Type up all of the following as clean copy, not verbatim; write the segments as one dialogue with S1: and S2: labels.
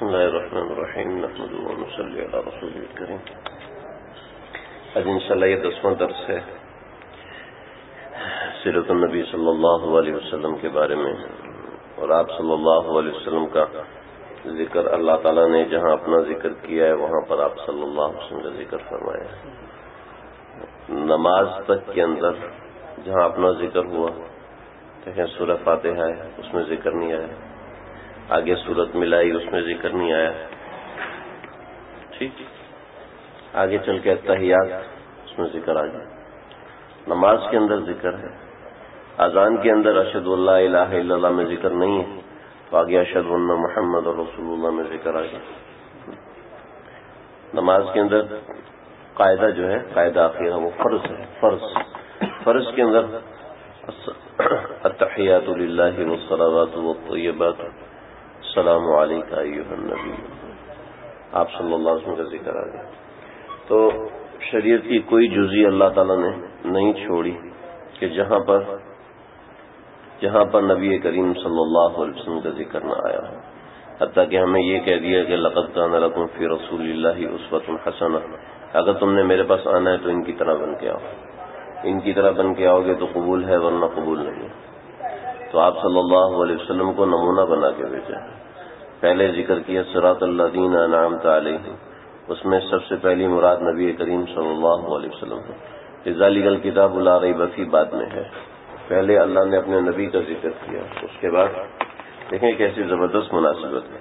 S1: بسم اللہ الرحمن الرحیم نحمده ونصلی علی رسوله الکریم. آج انشاءاللہ یہ 10واں درس ہے سیرت النبی صلی اللہ علیہ وسلم کے بارے میں، اور آپ صلی اللہ علیہ وسلم کا ذکر اللہ تعالیٰ نے جہاں اپنا ذکر کیا ہے وہاں پر آپ صلی اللہ علیہ وسلم کا ذکر فرمایا ہے. نماز تک کے اندر جہاں اپنا ذکر ہوا، دیکھیں سورہ فاتحہ ہے اس میں ذکر نہیں آیا، آگے سورت ملائی اس میں ذکر نہیں آیا، ٹھیک، آگے چل کے تحیات اس میں ذکر آ گیا. نماز کے اندر ذکر ہے، اذان کے اندر اشہد ان لا الہ الا اللہ میں ذکر نہیں ہے، تو آگے اشہد ان محمد رسول اللہ میں ذکر آ گیا. نماز کے اندر قاعدہ جو ہے، قاعدہ اخیرہ وہ فرض ہے. فرض کے اندر التحیات للہ والصلوات والطیبات السلام علیکہ ایھا النبی، آپ صلی اللہ علیہ وسلم کا ذکر آ گیا. تو شریعت کی کوئی جزئی اللہ تعالیٰ نے نہیں چھوڑی کہ جہاں پر نبی کریم صلی اللہ علیہ وسلم کا ذکر نہ آیا ہو. حتیٰ کہ ہمیں یہ کہہ دیا کہ لقد کان لکم فی رسول اللہ اسوۃ حسنہ، اگر تم نے میرے پاس آنا ہے تو ان کی طرح بن کے آؤ. ان کی طرح بن کے آؤ گے تو قبول ہے، ورنہ قبول نہیں. تو آپ صلی اللہ علیہ وسلم کو نمونہ بنا کے بھیجا. پہلے ذکر کیا صراط الذین انعمت علیہم، اس میں سب سے پہلی مراد نبی کریم صلی اللہ علیہ وسلم ہے. ذالک الکتاب لا ریب فیہ بعد میں ہے. پہلے اللہ نے اپنے نبی کا ذکر کیا، اس کے بعد دیکھیں کیسی زبردست مناسبت ہے.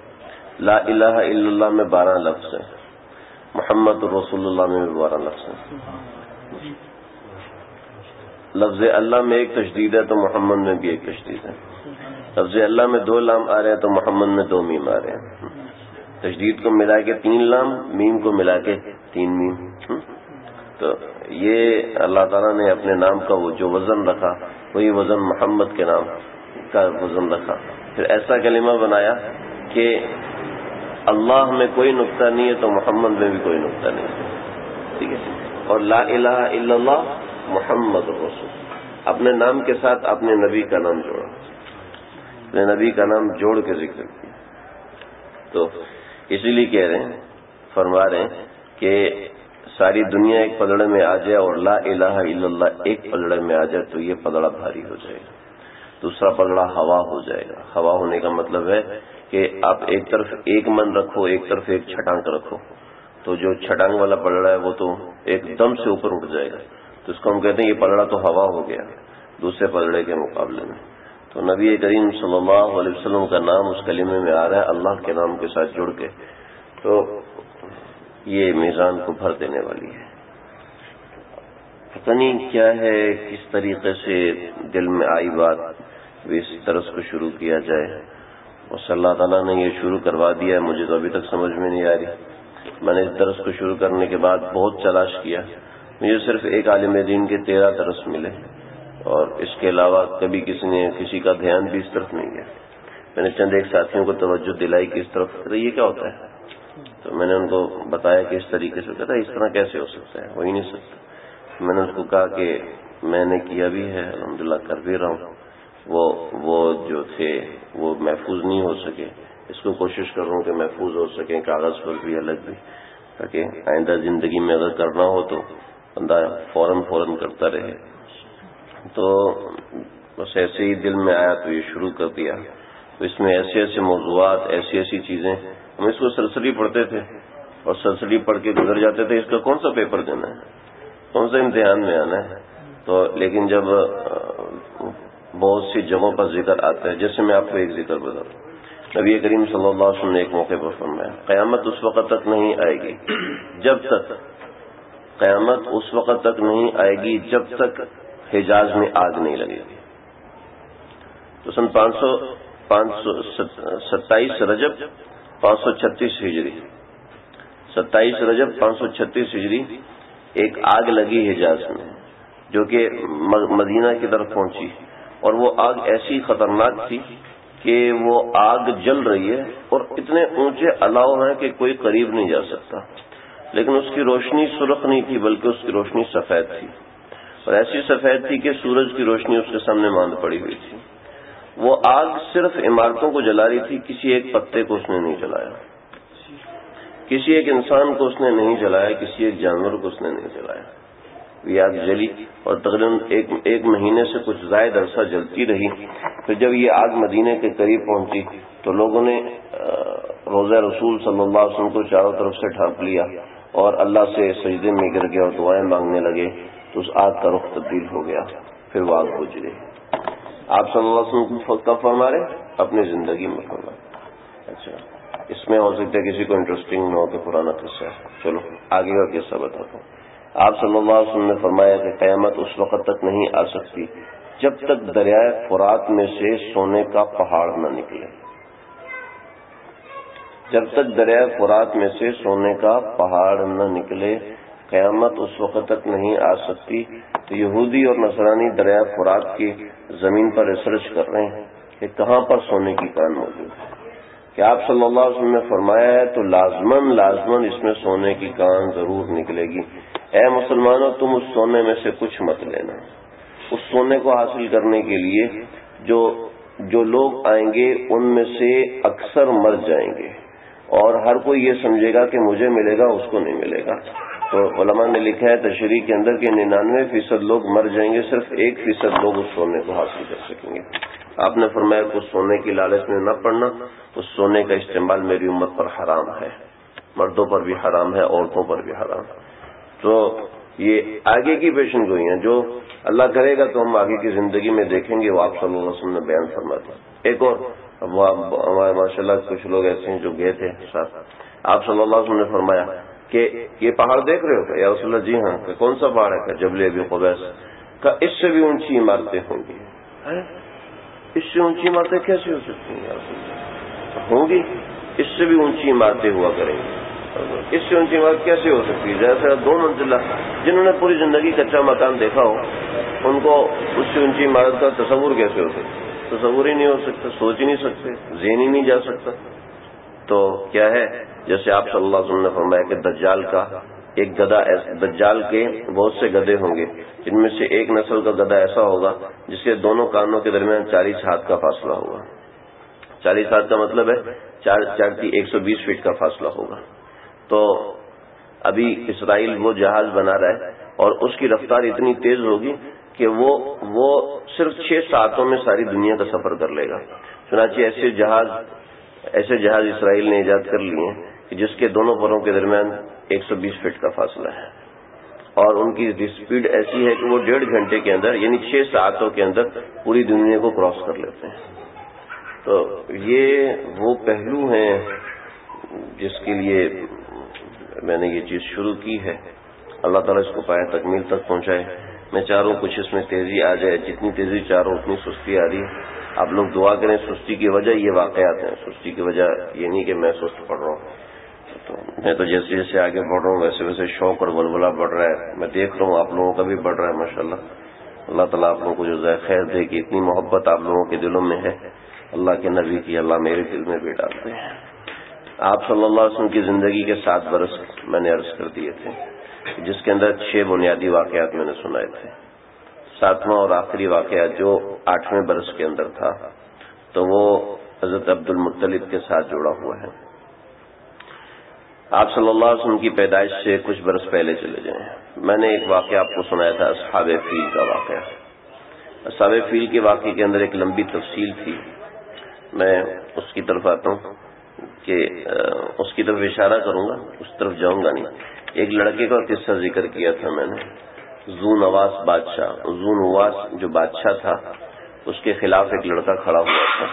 S1: لا الہ الا اللہ میں 12 لفظ ہیں، محمد رسول اللہ میں بھی 12 لفظ ہیں. لفظ اللہ میں ایک تشدید ہے تو محمد میں بھی ایک تشدید ہے. لفظ اللہ میں 2 لام آ رہے ہیں تو محمد میں 2 میم آ رہے ہیں. تشدید کو ملا کے 3 لام، میم کو ملا کے 3 میم. تو یہ اللہ تعالیٰ نے اپنے نام کا وہ جو وزن رکھا، وہی وزن محمد کے نام کا وزن رکھا. پھر ایسا کلمہ بنایا کہ اللہ میں کوئی نقطہ نہیں ہے تو محمد میں بھی کوئی نقطہ نہیں ہے، ٹھیک ہے. اور لا الہ الا اللہ محمد رسول، اپنے نام کے ساتھ اپنے نبی کا نام جوڑا، اپنے نبی کا نام جوڑ کے ذکر کیا. تو اسی لیے کہہ رہے ہیں، فرما رہے ہیں کہ ساری دنیا ایک پلڑے میں آ جائے اور لا الہ الا اللہ ایک پلڑے میں آ جائے تو یہ پلڑا بھاری ہو جائے گا. دوسرا پلڑا ہوا ہو جائے گا. ہوا ہونے کا مطلب ہے کہ آپ ایک طرف ایک من رکھو، ایک طرف ایک چھٹانک رکھو، تو جو چھٹانک والا پلڑا ہے وہ تو ایک دم سے اوپر اٹھ جائے گا. تو اس کو ہم کہتے ہیں یہ پلڑا تو ہوا ہو گیا دوسرے پلڑے کے مقابلے میں. تو نبی کریم صلی اللہ علیہ وسلم کا نام اس کلمے میں آ رہا ہے اللہ کے نام کے ساتھ جڑ کے، تو یہ میزان کو بھر دینے والی ہے. پتہ نہیں کیا ہے، کس طریقے سے دل میں آئی بات اس درس کو شروع کیا جائے. اور اللہ تعالیٰ نے یہ شروع کروا دیا ہے، مجھے تو ابھی تک سمجھ میں نہیں آ رہی. میں نے اس درس کو شروع کرنے کے بعد بہت تلاش کیا، مجھے صرف ایک عالم دین کے 13 درس ملے، اور اس کے علاوہ کبھی کسی کا دھیان بھی اس طرف نہیں گیا. میں نے چند ایک ساتھیوں کو توجہ دلائی کہ اس طرف یہ کیا ہوتا ہے، تو میں نے ان کو بتایا کہ اس طریقے سے. کہتا ہے اس طرح کیسے ہو سکتا ہے، ہو ہی نہیں سکتا. میں نے اس کو کہا کہ میں نے کیا بھی ہے، الحمدللہ کر بھی رہا ہوں، وہ جو تھے وہ محفوظ نہیں ہو سکے. اس کو کوشش کر رہا ہوں کہ محفوظ ہو سکیں، کاغذ پر بھی الگ بھی، تاکہ آئندہ زندگی میں اگر کرنا ہو تو بندہ فوراً کرتا رہے. تو بس ایسے ہی دل میں آیا تو یہ شروع کر دیا. تو اس میں ایسے موضوعات، ایسی چیزیں، ہم اس کو سرسری پڑھتے تھے اور سرسری پڑھ کے گزر جاتے تھے. اس کا کون سا پیپر دینا ہے، کون سا امتحان میں آنا ہے. تو لیکن جب بہت سی جگہوں پر ذکر آتا ہے، جیسے میں آپ کو ایک ذکر بتاؤں، نبی کریم صلی اللہ علیہ وسلم نے ایک موقع پر فرمایا قیامت اس وقت تک نہیں آئے گی جب تک قیامت اس وقت تک نہیں آئے گی جب تک حجاز میں آگ نہیں لگے گی. تو سن 27 رجب 536 ہجری، 27 رجب 536 ہجری ایک آگ لگی حجاز میں جو کہ مدینہ کی طرف پہنچی، اور وہ آگ ایسی خطرناک تھی کہ وہ آگ جل رہی ہے اور اتنے اونچے الاؤ ہیں کہ کوئی قریب نہیں جا سکتا. لیکن اس کی روشنی سرخ نہیں تھی بلکہ اس کی روشنی سفید تھی، اور ایسی سفید تھی کہ سورج کی روشنی اس کے سامنے ماند پڑی ہوئی تھی. وہ آگ صرف عمارتوں کو جلا رہی تھی، کسی ایک پتے کو اس نے نہیں جلایا. کسی ایک انسان کو اس نے نہیں جلایا، کسی ایک جانور کو اس نے نہیں جلایا. یہ آگ جلی اور تقریباً ایک مہینے سے کچھ زائد عرصہ جلتی رہی. پھر جب یہ آگ مدینے کے قریب پہنچی تو لوگوں نے روضہ رسول صلی اللہ علیہ وسلم کو چاروں طرف سے ڈھانپ لیا اور اللہ سے سجدے میں گر گئے اور دعائیں مانگنے لگے. تو اس آگ کا رخ تبدیل ہو گیا، پھر وہ آگ بجھ گئی. آپ صلی اللہ علیہ وسلم کب فرما رہے؟ اپنی زندگی میں فرما. اچھا، اس میں ہو سکتا ہے کسی کو انٹرسٹنگ نہ ہو کہ پرانا قصہ ہے. چلو آگے کا قصہ بتاتا ہوں. آپ صلی اللہ علیہ وسلم نے فرمایا کہ قیامت اس وقت تک نہیں آ سکتی جب تک دریائے فرات میں سے سونے کا پہاڑ نہ نکلے. جب تک دریائے فرات میں سے سونے کا پہاڑ نہ نکلے قیامت اس وقت تک نہیں آ سکتی. تو یہودی اور نصرانی دریائے فرات کی زمین پر ریسرچ کر رہے ہیں کہ کہاں پر سونے کی کان موجود ہے. کہ آپ صلی اللہ علیہ وسلم نے فرمایا ہے تو لازماً اس میں سونے کی کان ضرور نکلے گی. اے مسلمانوں، تم اس سونے میں سے کچھ مت لینا. اس سونے کو حاصل کرنے کے لیے جو لوگ آئیں گے ان میں سے اکثر مر جائیں گے اور ہر کوئی یہ سمجھے گا کہ مجھے ملے گا، اس کو نہیں ملے گا. تو علماء نے لکھا ہے تشریح کے اندر کہ 99% لوگ مر جائیں گے، صرف 1% لوگ اس سونے کو حاصل کر سکیں گے. آپ نے فرمایا کہ اس سونے کی لالچ میں نہ پڑنا. اس سونے کا استعمال میری امت پر حرام ہے، مردوں پر بھی حرام ہے، عورتوں پر بھی حرام ہے. تو یہ آگے کی پیشن گوئی ہیں، جو اللہ کرے گا تو ہم آگے کی زندگی میں دیکھیں گے. وہ آپ صلی اللہ علیہ وسلم نے بیان فرمایا. ایک اور ہمارے ماشاء اللہ کچھ لوگ ایسے ہیں جو گئے تھے ساتھ. آپ صلی اللہ علیہ وسلم نے فرمایا کہ یہ پہاڑ دیکھ رہے ہو؟ یا رسول اللہ جی ہاں. کہ کون سا پہاڑ ہے؟ کہ جبل ابی قبیس. کہ اس سے بھی اونچی عمارتیں ہوں گی. اس سے اونچی عمارتیں کیسے ہو سکتی ہیں؟ یا رسول اللہ ہوں گی، اس سے بھی اونچی عمارتیں ہوا کریں گی. اس سے اونچی عمارت کیسے ہو سکتی ہے؟ جیسے 2 منزلہ. جنہوں نے پوری زندگی کچا مکان دیکھا ہو ان کو اس سے اونچی عمارت کا تصور کیسے ہو سکتا؟ تصور ہی نہیں ہو سکتا، سوچ ہی نہیں سکتے، ذہن ہی نہیں جا سکتا. تو کیا ہے، جیسے آپ صلی اللہ علیہ وسلم نے فرمایا کہ دجال کا ایک گدھا، دجال کے بہت سے گدھے ہوں گے جن میں سے ایک نسل کا گدھا ایسا ہوگا جس کے دونوں کانوں کے درمیان 40 ہاتھ کا فاصلہ ہوگا. 40 ہاتھ کا مطلب ہے 120 فٹ کا فاصلہ ہوگا. تو ابھی اسرائیل وہ جہاز بنا رہا ہے اور اس کی رفتار اتنی تیز ہوگی کہ وہ صرف 6 ساعتوں میں ساری دنیا کا سفر کر لے گا. چنانچہ ایسے جہاز اسرائیل نے ایجاد کر لیے ہیں کہ جس کے دونوں پروں کے درمیان 120 فٹ کا فاصلہ ہے اور ان کی اسپیڈ ایسی ہے کہ وہ 1.5 گھنٹے کے اندر یعنی 6 ساعتوں کے اندر پوری دنیا کو کراس کر لیتے ہیں. تو یہ وہ پہلو ہیں جس کے لیے میں نے یہ چیز شروع کی ہے. اللہ تعالیٰ اس کو پائے تکمیل تک پہنچائے. میں چاہ رہا ہوں کچھ اس میں تیزی آ جائے. جتنی تیزی چاہ رہا ہوں اتنی سستی آ رہی ہے. آپ لوگ دعا کریں. سستی کی وجہ یہ واقعات ہیں، سستی کی وجہ یہ نہیں کہ میں سست پڑھ رہا ہوں. تو میں تو جیسے جیسے آگے بڑھ رہا ہوں ویسے ویسے شوق اور ولولہ بڑھ رہا ہے. میں دیکھ رہا ہوں آپ لوگوں کا بھی بڑھ رہا ہے ماشاءاللہ. اللہ تعالیٰ آپ لوگوں کو جزائے خیر دے کہ اتنی محبت آپ لوگوں کے دلوں میں ہے. اللہ کے نبی کی اللہ میرے دل میں بھی ڈالتے ہیں. آپ صلی اللہ علیہ وسلم کی زندگی کے 7 برس میں نے عرض کر دیے تھے، جس کے اندر 6 بنیادی واقعات میں نے سنائے تھے. 7واں اور آخری واقعہ جو 8ویں برس کے اندر تھا تو وہ حضرت عبد المطلب کے ساتھ جڑا ہوا ہے. آپ صلی اللہ علیہ وسلم کی پیدائش سے کچھ برس پہلے چلے جائیں. میں نے ایک واقعہ آپ کو سنایا تھا، اصحاب فیل کا واقعہ. اصحاب فیل کے واقعے کے اندر ایک لمبی تفصیل تھی. میں اس کی طرف آتا ہوں کہ اس کی طرف اشارہ کروں گا، اس طرف جاؤں گا نہیں. ایک لڑکے کا قصہ ذکر کیا تھا میں نے، ذو نواس بادشاہ. ذو نواس جو بادشاہ تھا اس کے خلاف ایک لڑکا کھڑا ہوا تھا.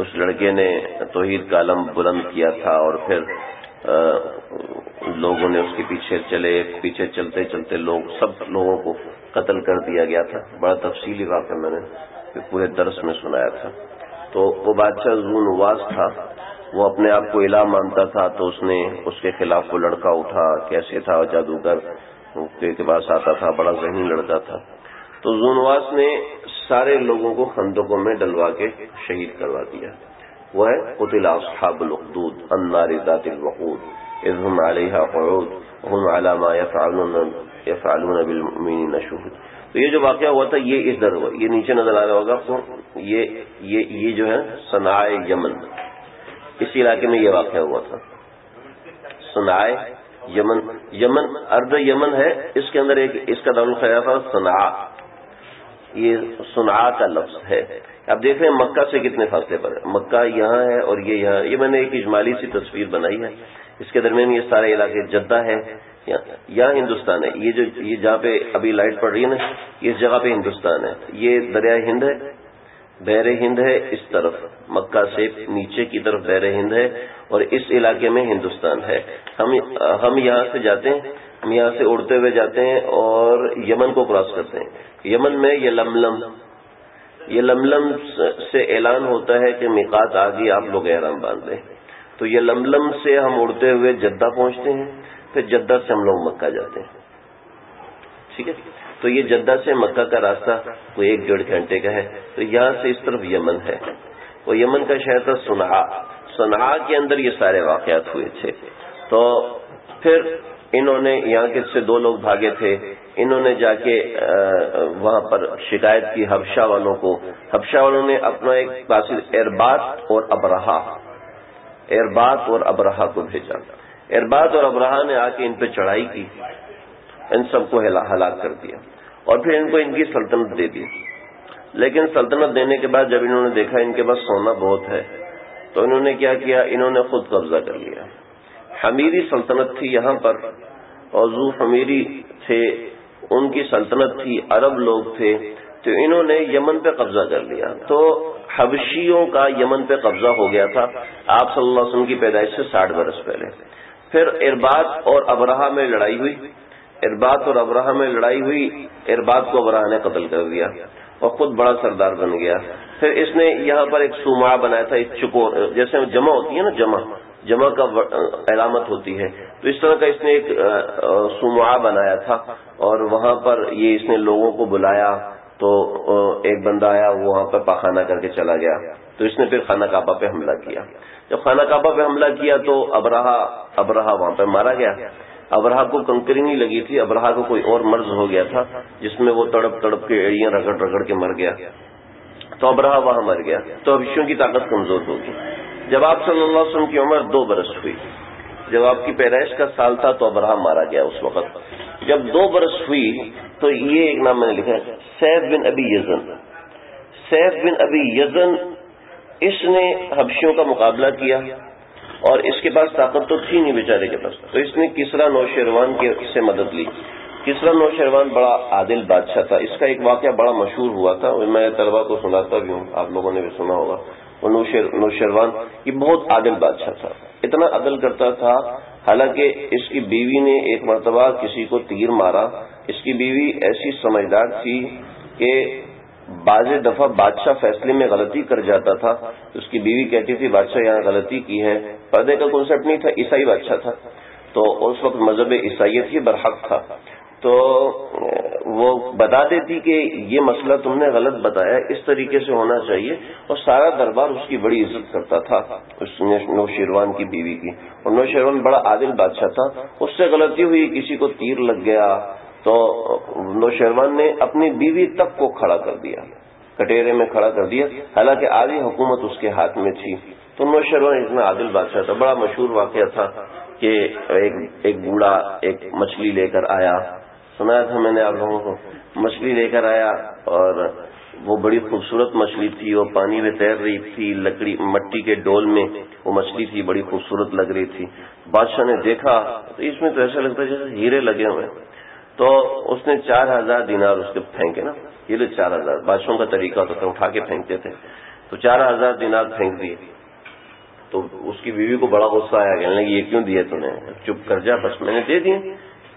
S1: اس لڑکے نے توحید کا علم بلند کیا تھا اور پھر لوگوں نے اس کے پیچھے چلتے چلتے سب لوگوں کو قتل کر دیا گیا تھا. بڑا تفصیلی واقعہ میں نے پورے درس میں سنایا تھا. تو وہ بادشاہ ذو نواس تھا، وہ اپنے آپ کو الہ مانتا تھا. تو اس نے اس کے خلاف وہ لڑکا اٹھا. کیسے تھا؟ جادوگر کے پاس آتا تھا، بڑا ذہین لڑکا تھا. تو ذو نواس نے سارے لوگوں کو خندقوں میں ڈلوا کے شہید کروا دیا. وہ ہے قتل اصحاب الاخدود النار ذات الوقود اذ هم علیہا قعود وهم علی ما یفعلون بالمؤمنین شہود. تو یہ جو واقعہ ہوا تھا یہ ادھر ہوا، یہ نیچے نظر آ رہا ہوگا آپ کو. یہ جو ہے صنعاء یمن، اس علاقے میں یہ واقعہ ہوا تھا. صنعاء یمن، یمن ارض یمن ہے، اس کے اندر ایک اس کا دارالخلافہ صنعاء، یہ صنعاء کا لفظ ہے۔ اب دیکھ رہے ہیں مکہ سے کتنے فاصلے پر ہے، مکہ یہاں ہے اور یہ یہاں، یہ میں نے ایک اجمالی سی تصویر بنائی ہے، اس کے درمیان یہ سارے علاقے، جدہ ہے یہاں ہندوستان ہے، یہ جہاں پہ ابھی لائٹ پڑ رہی ہے نا، اس جگہ پہ ہندوستان ہے، یہ دریائے ہند ہے، بحر ہند ہے، اس طرف مکہ سے نیچے کی طرف بحر ہند ہے اور اس علاقے میں ہندوستان ہے۔ ہم یہاں سے جاتے ہیں، ہم یہاں سے اڑتے ہوئے جاتے ہیں اور یمن کو کراس کرتے ہیں۔ یمن میں یہ لملم سے اعلان ہوتا ہے کہ میقات آ گئی، آپ لوگ احرام باندھ لیں، تو یہ لملم سے ہم اڑتے ہوئے جدہ پہنچتے ہیں، پھر جدہ سے ہم لوگ مکہ جاتے ہیں، ٹھیک ہے۔ تو یہ جدہ سے مکہ کا راستہ کوئی 1-1.5 گھنٹے کا ہے، تو یہاں سے اس طرف یمن ہے، وہ یمن کا شہر تھا صنعاء، صنعاء کے اندر یہ سارے واقعات ہوئے تھے۔ تو پھر انہوں نے یہاں کے سے 2 لوگ بھاگے تھے، انہوں نے جا کے وہاں پر شکایت کی حبشہ والوں کو، حبشہ والوں نے اپنا ایک قاصد ارباط اور ابرہا کو بھیجا۔ ارباط اور ابرہا نے آ کے ان پہ چڑھائی کی، ان سب کو ہلاک کر دیا اور پھر ان کو ان کی سلطنت دے دی۔ لیکن سلطنت دینے کے بعد جب انہوں نے دیکھا ان کے پاس سونا بہت ہے تو انہوں نے کیا کیا، انہوں نے خود قبضہ کر لیا۔ حمیری سلطنت تھی یہاں پر، اور ذو حمیری تھے، ان کی سلطنت تھی، عرب لوگ تھے، تو انہوں نے یمن پہ قبضہ کر لیا۔ تو حبشیوں کا یمن پہ قبضہ ہو گیا تھا آپ صلی اللہ علیہ وسلم کی پیدائش سے 60 برس پہلے۔ پھر ارباط اور ابرہا میں لڑائی ہوئی، ارباط اور ابرہا میں لڑائی ہوئی، ارباط کو ابرہا نے قتل کر دیا اور خود بڑا سردار بن گیا۔ پھر اس نے یہاں پر ایک صومعہ بنایا تھا، ایک چکور، جیسے جمع ہوتی ہے نا، جمع کا علامت ہوتی ہے، تو اس طرح کا اس نے ایک صومعہ بنایا تھا اور وہاں پر یہ اس نے لوگوں کو بلایا، تو ایک بندہ آیا، وہ وہاں پر پاخانہ کر کے چلا گیا، تو اس نے پھر خانہ کعبہ پہ حملہ کیا۔ جب خانہ کعبہ پہ حملہ کیا تو ابرہا وہاں پہ مارا گیا۔ ابرہا کو کنکری نہیں لگی تھی، ابرہا کو کوئی اور مرض ہو گیا تھا جس میں وہ تڑپ کے ایڑیاں رگڑ کے مر گیا، تو ابرہا وہاں مر گیا، تو حبشیوں کی طاقت کمزور ہوگی۔ جب آپ صلی اللہ علیہ وسلم کی عمر 2 برس ہوئی، جب آپ کی پیدائش کا سال تھا تو ابرہا مارا گیا اس وقت۔ جب 2 برس ہوئی تو یہ ایک نام میں نے لکھا ہے، سیف بن ابی یزن۔ سیف بن ابی یزن، اس نے حبشیوں کا مقابلہ کیا اور اس کے پاس طاقت تو تھی نہیں بیچارے کے پاس، تو اس نے کسریٰ نوشیروان سے مدد لی۔ کسریٰ نوشیروان بڑا عادل بادشاہ تھا، اس کا ایک واقعہ بڑا مشہور ہوا تھا، میں طلبا کو سناتا بھی ہوں، آپ لوگوں نے بھی سنا ہوگا۔ وہ نوشیروان یہ بہت عادل بادشاہ تھا، اتنا عدل کرتا تھا، حالانکہ اس کی بیوی نے ایک مرتبہ کسی کو تیر مارا۔ اس کی بیوی ایسی سمجھدار تھی کہ بعض دفعہ بادشاہ فیصلے میں غلطی کر جاتا تھا، اس کی بیوی کہتی تھی بادشاہ یہاں غلطی کی ہے، پردے کا کنسپٹ نہیں تھا، عیسائی بادشاہ تھا، تو اس وقت مذہب عیسائیت ہی برحق تھا، تو وہ بتا دیتی کہ یہ مسئلہ تم نے غلط بتایا، اس طریقے سے ہونا چاہیے، اور سارا دربار اس کی بڑی عزت کرتا تھا، اس نوشیروان کی بیوی کی، اور نوشیروان بڑا عادل بادشاہ تھا۔ اس سے غلطی ہوئی، کسی کو تیر لگ گیا تو نوشیروان نے اپنی بیوی تک کو کھڑا کر دیا، کٹہرے میں کھڑا کر دیا، حالانکہ آدھی حکومت اس کے ہاتھ میں تھی۔ تو نوشیروان اتنا عادل بادشاہ تھا۔ بڑا مشہور واقعہ تھا کہ ایک بوڑھا ایک مچھلی لے کر آیا، سنایا تھا میں نے آپ لوگوں کو، مچھلی لے کر آیا اور وہ بڑی خوبصورت مچھلی تھی، وہ پانی میں تیر رہی تھی، لکڑی مٹی کے ڈول میں وہ مچھلی تھی، بڑی خوبصورت لگ رہی تھی۔ بادشاہ نے دیکھا تو اس میں تو ایسا لگتا ہے جیسے ہیرے لگے ہوئے، تو اس نے 4000 دینار اس کے پھینکے نا، یہ لے 4000، بادشاہوں کا طریقہ ہوتا تھا اٹھا کے پھینکتے تھے، تو 4000 دینار پھینک دیے۔ تو اس کی بیوی کو بڑا غصہ آیا، کہنے لگی یہ کیوں دیے تو نے، چپ کر جا، بس میں نے دے دیے،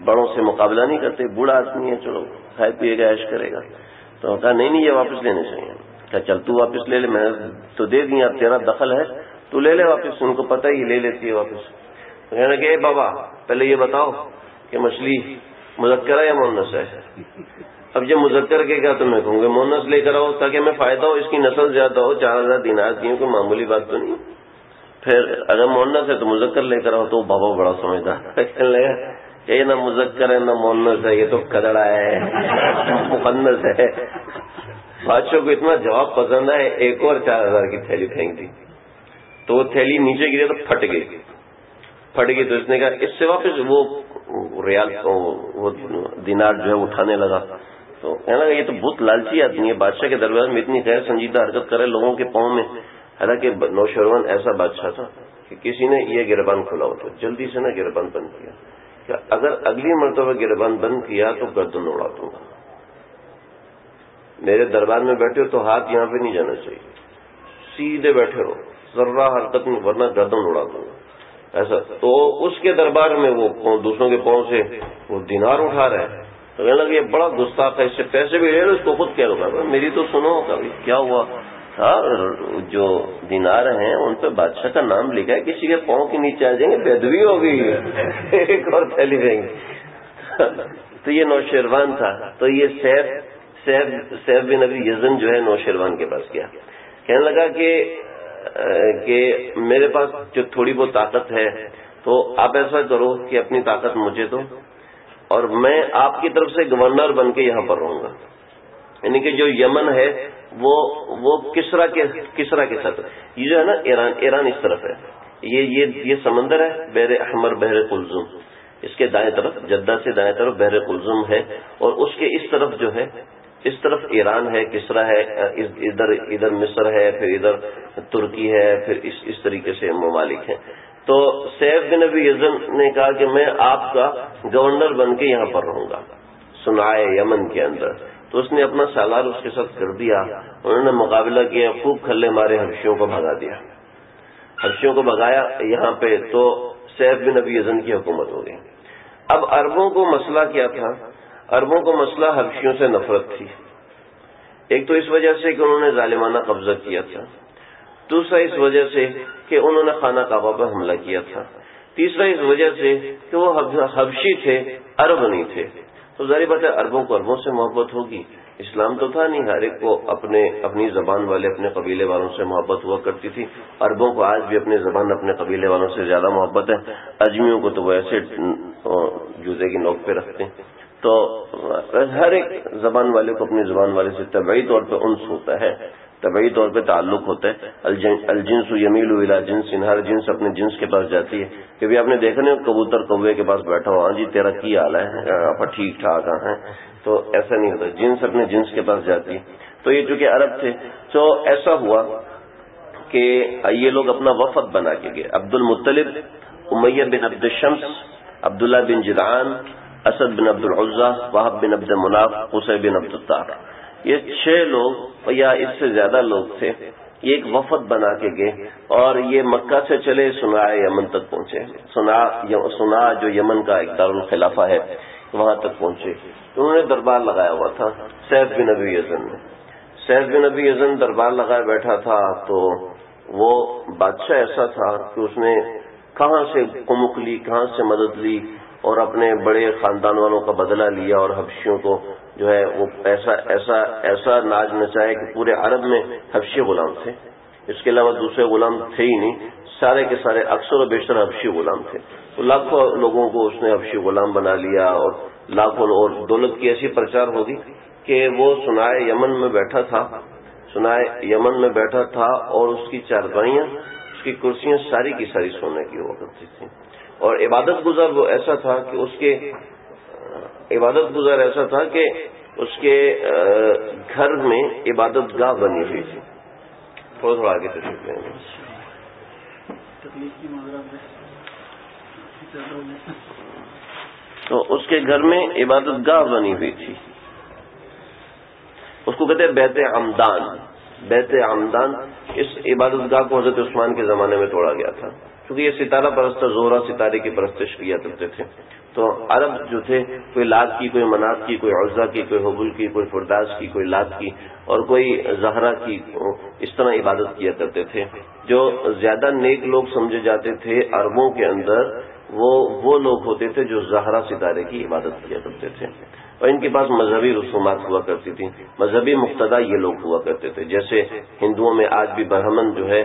S1: بڑوں سے مقابلہ نہیں کرتے، بوڑھا آدمی ہے، چلو کھائے پیے گا، عیش کرے گا۔ تو کہا نہیں یہ واپس لینے چاہیے۔ کہا چل تو واپس لے لے، میں نے تو دے دی، اب تیرا دخل ہے، تو لے لے واپس، ان کو پتہ ہی لے لیتی ہے واپس۔ تو کہنے لگے اے بابا پہلے یہ بتاؤ کہ مچھلی مذکر ہے یا مؤنث ہے؟ اب جب مذکر کے گا تو میں کہوں گا مؤنث لے کر آؤ تاکہ میں فائدہ ہو، اس کی نسل زیادہ ہو، 4000 دینار کی کوئی معمولی بات تو نہیں۔ پھر اگر مؤنث ہے تو مذکر لے کر آؤ، تو بابا بڑا سمجھدار کہنے لگا کہ یہ نہ مذکر ہے نہ مؤنث ہے، یہ تو کدڑا ہے، مؤنث ہے۔ بادشاہ کو اتنا جواب پسند ہے، ایک اور 4000 کی تھیلی پھینک دی، تو وہ تھیلی نیچے گری تو پھٹ گئی، پھٹ گئی تو اس نے کہا اس سے واپس وہ ریال وہ دینار جو ہے اٹھانے لگا. تو کہنے لگا یہ تو بہت لالچی آدمی ہے, بادشاہ کے دربار میں اتنی غیر سنجیدہ حرکت کرے لوگوں کے پاؤں میں. حالانکہ نوشیروان ایسا بادشاہ تھا کہ کسی نے یہ گربان کھلا ہو تو جلدی سے نہ گربان بند کیا کہ اگر اگلی مرتبہ گربان بند کیا تو گردن اڑا دوں گا. میرے دربار میں بیٹھے ہو تو ہاتھ یہاں پہ نہیں جانا چاہیے, سیدھے بیٹھے رہو, ذرہ حرکت میں, ورنہ گردن اڑا دوں گا. ایسا تو اس کے دربار میں وہ دوسروں کے پاؤں سے وہ دینار اٹھا رہا ہے. تو کہنے لگا یہ بڑا گستاخ ہے, اس سے پیسے بھی لے لو, اس کو خود کہہ لو میری تو سنو کبھی کیا ہوا. ہاں جو دینار ہیں ان پہ بادشاہ کا نام لکھا ہے, کسی کے پاؤں کے نیچے آ جائیں گے بےدبی ہوگی, ایک اور پھیلی جائیں گے. تو یہ نوشیروان تھا. تو یہ سیف بن ابی یزن جو ہے نوشیروان کے پاس گیا, کہنے لگا کہ میرے پاس جو تھوڑی بہت طاقت ہے تو آپ ایسا کرو کہ اپنی طاقت مجھے دو اور میں آپ کی طرف سے گورنر بن کے یہاں پر رہوں گا. یعنی کہ جو یمن ہے وہ کسرا کے ساتھ, یہ جو ہے نا ایران اس طرف ہے, یہ سمندر ہے بحر احمر, بحر قلزم, اس کے دائیں طرف جدہ سے دائیں طرف بحر قلزم ہے, اور اس کے اس طرف جو ہے اس طرف ایران ہے, کسرا ہے, ادھر مصر ہے, پھر ادھر ترکی ہے, پھر اس طریقے سے ممالک ہیں. تو سیف بن ابی یزن نے کہا کہ میں آپ کا گورنر بن کے یہاں پر رہوں گا صنعاء یمن کے اندر. تو اس نے اپنا سالار اس کے ساتھ کر دیا, انہوں نے مقابلہ کیا, خوب کھلے مارے, حبشیوں کو بھگا دیا, حبشیوں کو بھگایا یہاں پہ. تو سیف بن ابی یزن کی حکومت ہو گئی. اب عربوں کو مسئلہ کیا تھا؟ عربوں کو مسئلہ حبشیوں سے نفرت تھی. ایک تو اس وجہ سے کہ انہوں نے ظالمانہ قبضہ کیا تھا, دوسرا اس وجہ سے کہ انہوں نے خانہ کعبہ پر حملہ کیا تھا, تیسرا اس وجہ سے کہ وہ حبشی تھے, عرب نہیں تھے. تو ظاہر بات ہے عربوں کو عربوں سے محبت ہوگی, اسلام تو تھا نہیں, ہر ایک کو اپنی زبان والے اپنے قبیلے والوں سے محبت ہوا کرتی تھی. عربوں کو آج بھی اپنی زبان اپنے قبیلے والوں سے زیادہ محبت ہے. اجمیوں کو تو وہ ایسے جوتے کی نوک پہ رکھتے ہیں. تو ہر ایک زبان والے کو اپنی زبان والے سے طبعی طور پہ انس ہوتا ہے, طبعی طور پہ تعلق ہوتا ہے. الجنس یمیل الی جنس, ہر جنس اپنے جنس کے پاس جاتی ہے. کہ آپ نے دیکھا نہیں کبوتر کوے کے پاس بیٹھا ہو, ہاں جی تیرا کی حال ہے, آپ ٹھیک ٹھاک ہیں, تو ایسا نہیں ہوتا, جنس اپنے جنس کے پاس جاتی ہے. تو یہ چونکہ عرب تھے تو ایسا ہوا کہ یہ لوگ اپنا وفد بنا کے گئے. عبد المطلب, امیہ بن عبد الشمس, عبداللہ بن جدعان, اسد بن عبد العزہ, وہب بن عبد مناف, قصی بن عبد الطاق, یہ 6 لوگ یا اس سے زیادہ لوگ تھے. یہ ایک وفد بنا کے گئے اور یہ مکہ سے چلے صنعاء یمن تک پہنچے. صنعاء جو یمن کا ایک دارالخلافہ ہے وہاں تک پہنچے. انہوں نے دربار لگایا ہوا تھا سیف بن ابی یزن نے. سیف بن ابی یزن دربار لگائے بیٹھا تھا. تو وہ بادشاہ ایسا تھا کہ اس نے کہاں سے کمک لی, کہاں سے مدد لی, اور اپنے بڑے خاندان والوں کا بدلہ لیا, اور حبشیوں کو جو ہے وہ ایسا ناچ نچائے کہ پورے عرب میں حبشی غلام تھے, اس کے علاوہ دوسرے غلام تھے ہی نہیں, سارے کے سارے اکثر و بیشتر حبشی غلام تھے. تو لاکھوں لوگوں کو اس نے حبشی غلام بنا لیا, اور لاکھوں, اور دولت کی ایسی پرچار ہوگی کہ وہ صنعاء یمن میں بیٹھا تھا, صنعاء یمن میں بیٹھا تھا, اور اس کی چارپائیاں, اس کی کرسیاں ساری کی ساری سونے کی ہوا کرتی تھیں. اور عبادت گزار وہ ایسا تھا کہ اس کے گھر میں عبادت گاہ بنی ہوئی تھی. تھوڑا آگے تشریف لیں گے. تو اس کے گھر میں عبادت گاہ بنی ہوئی تھی, اس کو کہتے ہیں بیت عمدان. بیت عمدان, اس عبادت گاہ کو حضرت عثمان کے زمانے میں توڑا گیا تھا, کیونکہ یہ ستارہ پرست زہرہ ستارے کی پرستش کیا کرتے تھے. تو عرب جو تھے کوئی لات کی, کوئی منات کی, کوئی عزا کی, کوئی حبل کی, کوئی فرداس کی, کوئی لات کی, اور کوئی زہرہ کی, اس طرح عبادت کیا کرتے تھے. جو زیادہ نیک لوگ سمجھے جاتے تھے عربوں کے اندر وہ لوگ ہوتے تھے جو زہرہ ستارے کی عبادت کیا کرتے تھے, اور ان کے پاس مذہبی رسومات ہوا کرتی تھیں, مذہبی مقتدا یہ لوگ ہوا کرتے تھے. جیسے ہندوؤں میں آج بھی برہمن جو ہے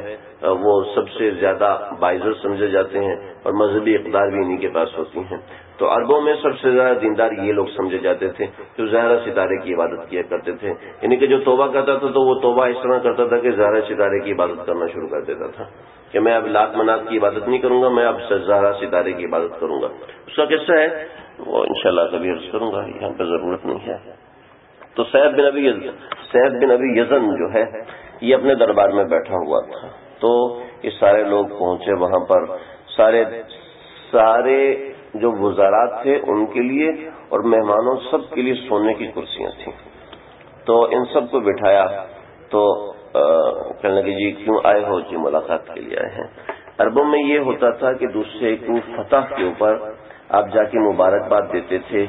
S1: وہ سب سے زیادہ باعزت سمجھے جاتے ہیں, اور مذہبی اقدار بھی انہی کے پاس ہوتی ہیں. تو عربوں میں سب سے زیادہ دیندار یہ لوگ سمجھے جاتے تھے جو زہرہ ستارے کی عبادت کیا کرتے تھے. یعنی کہ جو توبہ کرتا تھا تو وہ توبہ اس طرح کرتا تھا کہ زہرہ ستارے کی عبادت کرنا شروع کر دیتا تھا. کہ میں اب لات منات کی عبادت نہیں کروں گا، میں اب زہرا ستارے کی عبادت کروں گا. اس کا قصہ ہے وہ انشاءاللہ کبھی عرض کروں گا، یہاں پہ ضرورت نہیں ہے. تو سعد بن ابی یزن جو ہے یہ اپنے دربار میں بیٹھا ہوا تھا. تو یہ سارے لوگ پہنچے وہاں پر، سارے جو وزارات تھے ان کے لیے اور مہمانوں سب کے لیے سونے کی کرسیاں تھیں. تو ان سب کو بٹھایا تو کہنے لگے جی کیوں آئے ہو؟ جی ملاقات کے لیے آئے ہیں. عربوں میں یہ ہوتا تھا کہ دوسرے کو فتح کے اوپر آپ جا کے مبارکباد دیتے تھے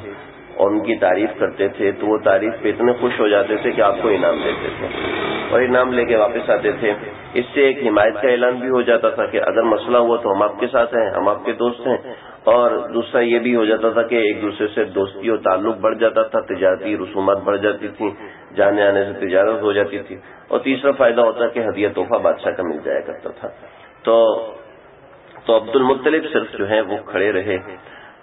S1: اور ان کی تعریف کرتے تھے، تو وہ تعریف پہ اتنے خوش ہو جاتے تھے کہ آپ کو انعام دیتے تھے اور انعام لے کے واپس آتے تھے. اس سے ایک حمایت کا اعلان بھی ہو جاتا تھا کہ اگر مسئلہ ہوا تو ہم آپ کے ساتھ ہیں، ہم آپ کے دوست ہیں. اور دوسرا یہ بھی ہو جاتا تھا کہ ایک دوسرے سے دوستی اور تعلق بڑھ جاتا تھا، تجارتی رسومات بڑھ جاتی تھیں، جانے آنے سے تجارت ہو جاتی تھی. اور تیسرا فائدہ ہوتا کہ ہدیہ تحفہ بادشاہ کا مل جایا کرتا تھا. تو عبد المطلب صرف جو ہیں وہ کھڑے رہے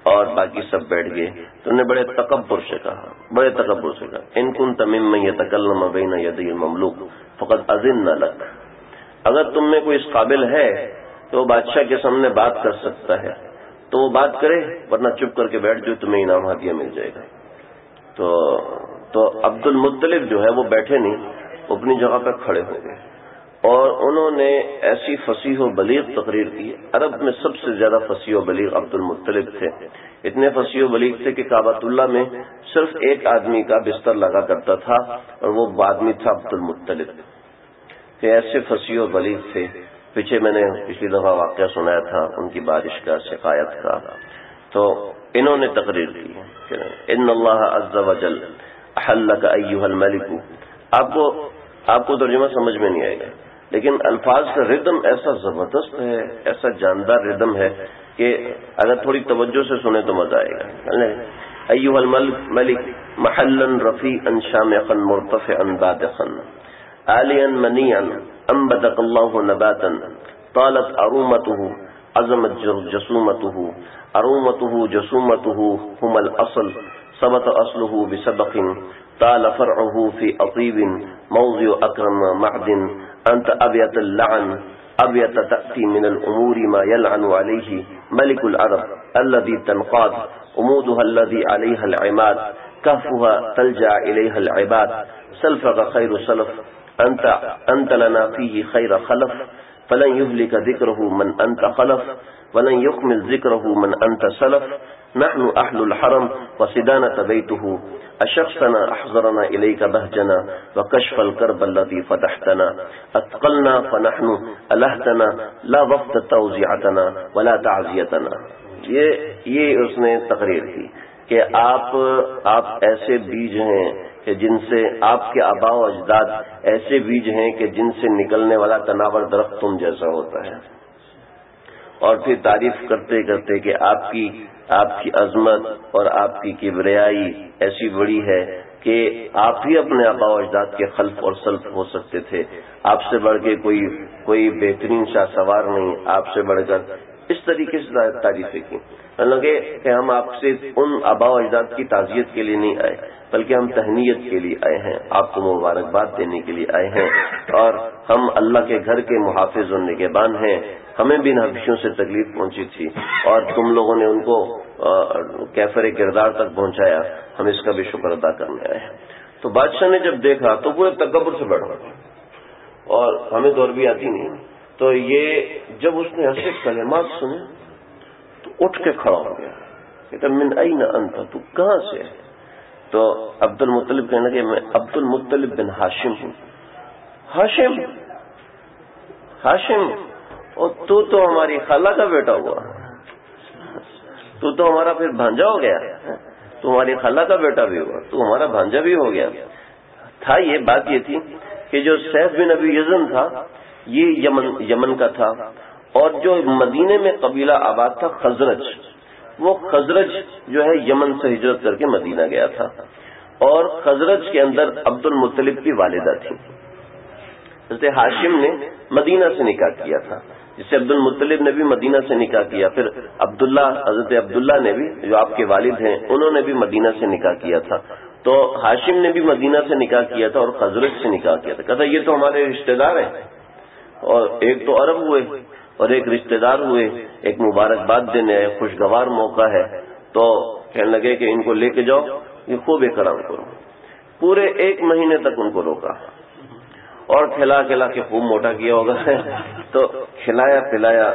S1: اور باقی سب بیٹھ گئے. تو انہوں نے بڑے تکبر سے کہا ان کنت ممن یتکلم بین یدی المملوک فقد اذن لک، اگر تم میں کوئی اس قابل ہے تو بادشاہ کے سامنے بات کر سکتا ہے تو وہ بات کرے، ورنہ چپ کر کے بیٹھ جو تمہیں انعام ہدیہ مل جائے گا. تو عبد المطلب جو ہے وہ بیٹھے نہیں، اپنی جگہ پہ کھڑے ہو گئے اور انہوں نے ایسی فصیح و بلیغ تقریر کی. عرب میں سب سے زیادہ فصیح و بلیغ عبد المطلب تھے. اتنے فصیح و بلیغ تھے کہ کعبۃ اللہ میں صرف ایک آدمی کا بستر لگا کرتا تھا اور وہ آدمی تھا عبد المطلب. کہ ایسے فصیح و بلیغ تھے. پیچھے میں نے پچھلی دفعہ واقعہ سنایا تھا ان کی بارش کا، سقایت کا. تو انہوں نے تقریر کی کہ ان اللہ عز وجل احلک ایھا الملک. آپ کو ترجمہ سمجھ میں نہیں آئے گا، لیکن الفاظ کا ردم ایسا زبردست ہے، ایسا جاندار ردم ہے کہ اگر تھوڑی توجہ سے سنیں تو مزہ آئے گا. ایھا الملک محلا رفیعا شامخا مرتفعا بادخا عالیا منیعا انبتك الله نباتا طالت ارومته عظمت جسومته ارومته جسومته هم الاصل ثبت اصله بسبق طال فرعه في اطيب موضع اكرم معدن انت ابيت اللعن ابيت تاتي من الامور ما يلعن عليه ملك العرب الذي تنقاد عمودها الذي عليها العماد كهفها تلجا اليها العباد سلفك خير سلف انت لنا فيه خير خلف فلن يهلك ذكره من انت خلف ولن يكمل ذكره من انت سلف نحن اهل الحرم وسدانة بيته اشخصنا احضرنا اليك بهجنا وكشف الكرب الذي فتحتنا اثقلنا فنحن الهتنا لا وفد توزيعتنا ولا تعزيتنا. یہ اس نے تقریر کی کہ آپ ایسے بیج ہیں کہ جن سے آپ کے آباء و اجداد ایسے بیج ہیں کہ جن سے نکلنے والا تناور درخت تم جیسا ہوتا ہے. اور پھر تعریف کرتے کرتے کہ آپ کی عظمت اور آپ کی کبریائی ایسی بڑی ہے کہ آپ ہی اپنے آباء و اجداد کے خلف اور سلف ہو سکتے تھے. آپ سے بڑھ کے کوئی بہترین شاہ سوار نہیں، آپ سے بڑھ کر اس طریقے سے تعریفیں کی. لگے کہ ہم آپ سے ان آباء و اجداد کی تعزیت کے لیے نہیں آئے بلکہ ہم تہنیت کے لیے آئے ہیں، آپ کو مبارکباد دینے کے لیے آئے ہیں. اور ہم اللہ کے گھر کے محافظ اور نگہبان ہیں. ہمیں بھی ان حبشیوں سے تکلیف پہنچی تھی اور تم لوگوں نے ان کو کیفر کردار تک پہنچایا، ہم اس کا بھی شکر ادا کرنے آئے ہیں. تو بادشاہ نے جب دیکھا تو پورے تکبر سے بیٹھا اور ہمیں تو عربی آتی نہیں. تو یہ جب اس نے ایسے کلمات سنے تو اٹھ کے کھڑا ہو گیا، کہتا من این انت، تو کہاں سے ہے؟ تو عبد المطلب کہنے لگے میں عبد المطلب بن ہاشم ہوں. ہاشم اور تو ہماری خالہ کا بیٹا ہوا، تو ہمارا پھر بھانجا ہو گیا، تمہاری خالہ کا بیٹا بھی ہوا، تو ہمارا بھانجا بھی ہو گیا. تھا یہ بات یہ تھی کہ جو سیف بن ابی یزن تھا یہ یمن کا تھا، اور جو مدینے میں قبیلہ آباد تھا خزرج، وہ خزرج جو ہے یمن سے ہجرت کر کے مدینہ گیا تھا. اور خزرج کے اندر عبد المطلب کی والدہ تھی. حضرت ہاشم نے مدینہ سے نکاح کیا تھا، جس سے عبد المطلب نے بھی مدینہ سے نکاح کیا. پھر حضرت عبداللہ نے بھی جو آپ کے والد ہیں انہوں نے بھی مدینہ سے نکاح کیا تھا. تو ہاشم نے بھی مدینہ سے نکاح کیا تھا اور خزرج سے نکاح کیا تھا. کہتا یہ تو ہمارے رشتہ دار ہیں اور ایک تو عرب ہوئے اور ایک رشتہ دار ہوئے، ایک مبارکباد دینے آئے، خوشگوار موقع ہے، تو کہنے لگے کہ ان کو لے کے جاؤ، یہ خوب اکرام کرو۔ پورے 1 مہینے تک ان کو روکا اور کھلا کھلا کے خوب موٹا کیا ہوگا تو کھلایا پلایا۔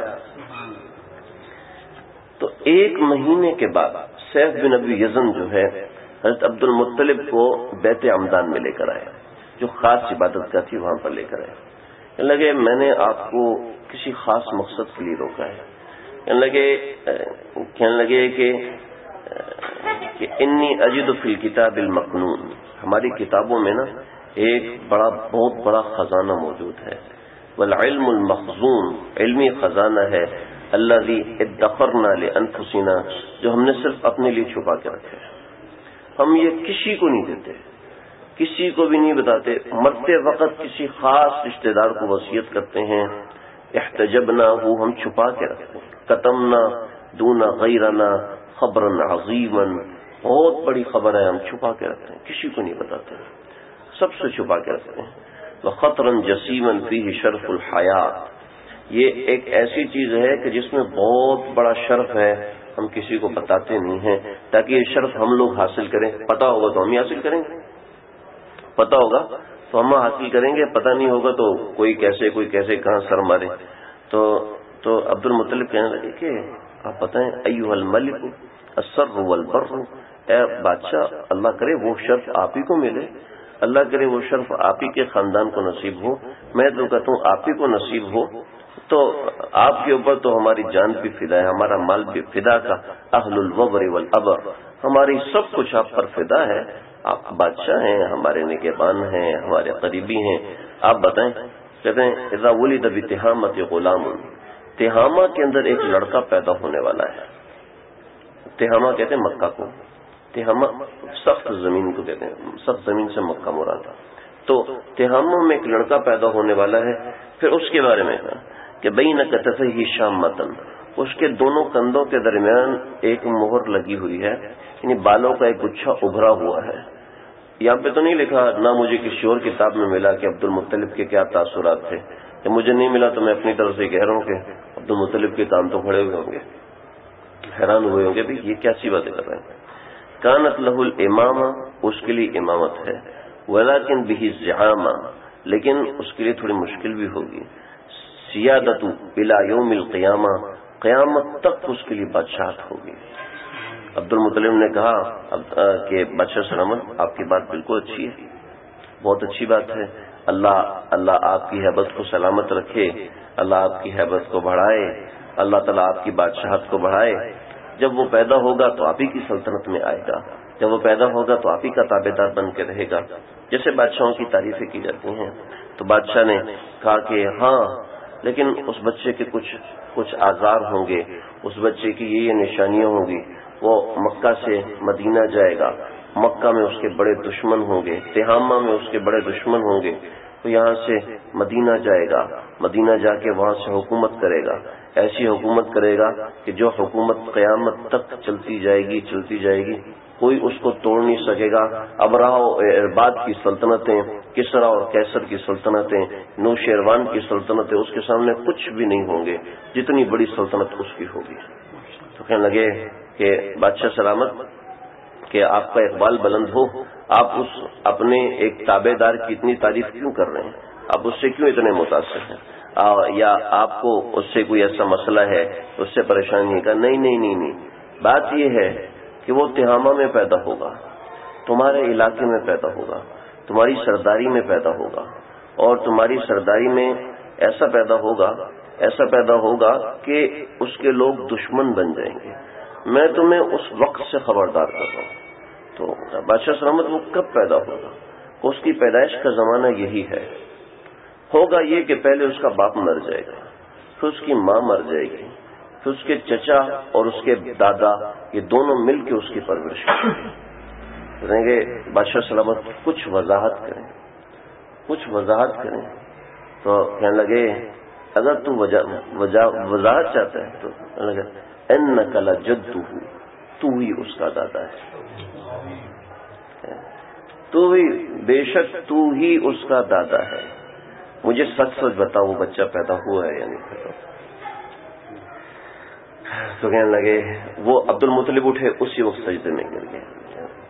S1: تو 1 مہینے کے بعد سیف بن ابی یزن جو ہے حضرت عبد المطلب کو بیت عمدان میں لے کر آئے، جو خاص عبادت کا تھی، وہاں پر لے کر آئے۔ کہنے لگے میں نے آپ کو کسی خاص مقصد کے لیے روکا ہے۔ کہنے لگے کہ انی اجد فی الکتاب المکنون، ہماری کتابوں میں نا ایک بہت بڑا خزانہ موجود ہے، والعلم المخزون، علمی خزانہ ہے، الذی ادخرنا لانفسنا، جو ہم نے صرف اپنے لیے چھپا کے رکھے، ہم یہ کسی کو نہیں دیتے، کسی کو بھی نہیں بتاتے، مرتے وقت کسی خاص رشتہ دار کو وصیت کرتے ہیں، احتجبنا، وہ ہم چھپا کے رکھتے ہیں، کتمنا دون غیرنا خبرا عظیما، بہت بڑی خبر ہے، ہم چھپا کے رکھتے ہیں، کسی کو نہیں بتاتے، سب سے چھپا کے رکھتے ہیں۔ وخطرا جسیما فیہ شرف الحیات، یہ ایک ایسی چیز ہے کہ جس میں بہت بڑا شرف ہے، ہم کسی کو بتاتے نہیں ہیں تاکہ یہ شرف ہم لوگ حاصل کریں، پتہ ہوگا تو ہم ہی حاصل کریں گے، پتہ ہوگا تو ہم حاصل کریں گے، پتہ نہیں ہوگا تو کوئی کیسے کہاں سر مارے۔ تو عبد المطلب کہنے لگے کہ آپ بتائیں، ایھا الملک السر والبر، اے بادشاہ، اللہ کرے وہ شرف آپ ہی کو ملے، اللہ کرے وہ شرف آپ ہی کے خاندان کو نصیب ہو، میں تو کہتا ہوں آپ ہی کو نصیب ہو، تو آپ کے اوپر تو ہماری جان بھی فدا ہے، ہمارا مال بھی فدا کا، اہل الوبر والابر، ہماری سب کچھ آپ پر فدا ہے، آپ بادشاہ ہیں، ہمارے نگہبان ہیں، ہمارے قریبی ہیں، آپ بتائیں۔ کہتے ہیں اذا ولد بتہامۃ غلام، تہامہ کے اندر ایک لڑکا پیدا ہونے والا ہے، تہامہ کہتے ہیں مکہ کو، تہامہ سخت زمین کو کہتے ہیں، سخت زمین سے مکہ مراد، تو تہامہ میں ایک لڑکا پیدا ہونے والا ہے۔ پھر اس کے بارے میں کہ بین کتفیہ شامۃ، اس کے دونوں کندھوں کے درمیان ایک مہر لگی ہوئی ہے، یعنی بالوں کا ایک گچھا ابھرا ہوا ہے۔ یہاں پہ تو نہیں لکھا، نہ مجھے کسی اور کتاب میں ملا کہ عبد المطلب کے کیا تاثرات تھے، کہ مجھے نہیں ملا تو میں اپنی طرف سے کہہ رہا ہوں کہ عبد المطلب کے کام تو کھڑے ہوئے ہوں گے، حیران ہوئے ہوں گے بھی یہ کیسی باتیں کر رہے ہیں۔ کانت لہ الامامہ، اس کے لیے امامت ہے، ولکن بہ الزعامہ، لیکن اس کے لیے تھوڑی مشکل بھی ہوگی، سیادت الی یوم القیامہ، قیامت تک اس کے لیے بادشاہت ہوگی۔ عبد المطلب نے کہا کہ بادشاہ سلامت، آپ کی بات بالکل اچھی ہے، بہت اچھی بات ہے، اللہ آپ کی ہیبت کو سلامت رکھے، اللہ آپ کی ہیبت کو بڑھائے، اللہ تعالیٰ آپ کی بادشاہت کو بڑھائے۔ جب وہ پیدا ہوگا تو آپ ہی کی سلطنت میں آئے گا، جب وہ پیدا ہوگا تو آپ ہی کا تابع دار بن کے رہے گا، جیسے بادشاہوں کی تعریفیں کی جاتی ہیں۔ تو بادشاہ نے کہا کہ ہاں، لیکن اس بچے کے کچھ آزار ہوں گے، اس بچے کی یہ نشانیاں ہوں گی، وہ مکہ سے مدینہ جائے گا، مکہ میں اس کے بڑے دشمن ہوں گے، تہامہ میں اس کے بڑے دشمن ہوں گے، تو یہاں سے مدینہ جائے گا، مدینہ جا کے وہاں سے حکومت کرے گا، ایسی حکومت کرے گا کہ جو حکومت قیامت تک چلتی جائے گی، کوئی اس کو توڑ نہیں سکے گا۔ ابراہ و ارباد کی سلطنتیں، کسریٰ اور قیصر کی سلطنتیں، نوشیروان کی سلطنتیں اس کے سامنے کچھ بھی نہیں ہوں گے، جتنی بڑی سلطنت اس کی ہوگی۔ تو کہنے لگے کہ بادشاہ سلامت، کہ آپ کا اقبال بلند ہو، آپ اس اپنے ایک تابع دار کی اتنی تعریف کیوں کر رہے ہیں، آپ اس سے کیوں اتنے متاثر ہیں، یا آپ کو اس سے کوئی ایسا مسئلہ ہے، اس سے پریشانی کا؟ نہیں، بات یہ ہے کہ وہ تہامہ میں پیدا ہوگا، تمہارے علاقے میں پیدا ہوگا، تمہاری سرداری میں پیدا ہوگا، اور تمہاری سرداری میں ایسا پیدا ہوگا کہ اس کے لوگ دشمن بن جائیں گے۔ میں تمہیں اس وقت سے خبردار کر رہا ہوں۔ تو بادشاہ سلامت وہ کب پیدا ہوگا؟ اس کی پیدائش کا زمانہ یہی ہے، ہوگا یہ کہ پہلے اس کا باپ مر جائے گا، پھر اس کی ماں مر جائے گی، پھر اس کے چچا اور اس کے دادا، یہ دونوں مل کے اس کی پرورش کریں گے۔ بادشاہ سلامت کچھ وضاحت کریں، تو کہنے لگے اگر تو وضاحت چاہتا ہے تو کہنے لگا انک لجدہ، تو ہی اس کا دادا ہے، بے شک تو ہی اس کا دادا ہے، مجھے سچ بتا وہ بچہ پیدا ہوا ہے یا نہیں پیدا؟ تو کہنے لگے وہ عبد المطلب اٹھے، اسی وقت سجدے میں گر گئے.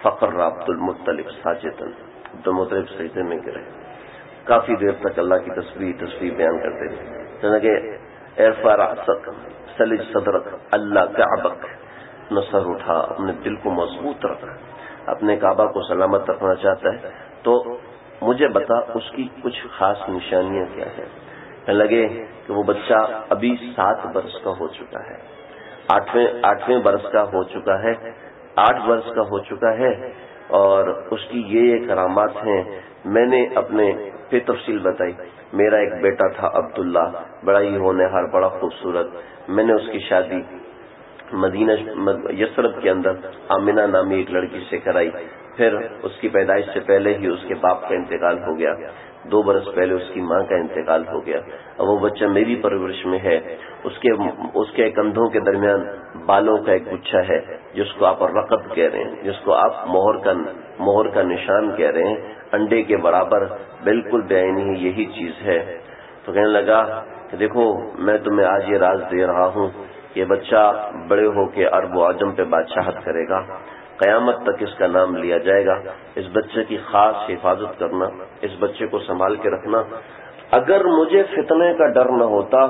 S1: فقر عبد المطلب ساجدا، عبد المطلب سجدے میں گرے. کافی دیر تک اللہ کی تسبیح بیان کرتے تھے. کہنے لگے ارفع رأسک سلج صدرک اللہ کعبک، اپنا سر اٹھا، اپنے دل کو مضبوط رکھ، اپنے کعبہ کو سلامت رکھنا چاہتا ہے تو مجھے بتا اس کی کچھ خاص نشانیاں کیا ہیں. کہنے لگے کہ وہ بچہ ابھی 7 برس کا ہو چکا ہے، 8ویں برس کا ہو چکا ہے، 8 برس کا ہو چکا ہے، اور اس کی یہ کرامات ہیں. میں نے اپنے پھر تفصیل بتائی. میرا ایک بیٹا تھا عبداللہ، بڑا ہی ہونہار، بڑا خوبصورت. میں نے اس کی شادی مدینہ یثرب کے اندر آمنہ نامی ایک لڑکی سے کرائی. پھر اس کی پیدائش سے پہلے ہی اس کے باپ کا انتقال ہو گیا، 2 برس پہلے اس کی ماں کا انتقال ہو گیا. اب وہ بچہ میری پرورش میں ہے. اس کے کندھوں کے درمیان بالوں کا ایک گچھا ہے جس کو آپ رقب کہہ رہے ہیں، جس کو آپ مہر کا نشان کہہ رہے ہیں، انڈے کے برابر بالکل بعینی ہی یہی چیز ہے. تو کہنے لگا کہ دیکھو میں تمہیں آج یہ راز دے رہا ہوں، یہ بچہ بڑے ہو کے عرب و عجم پہ بادشاہت کرے گا، قیامت تک اس کا نام لیا جائے گا. اس بچے کی خاص حفاظت کرنا، اس بچے کو سنبھال کے رکھنا. اگر مجھے فتنے کا ڈر نہ ہوتا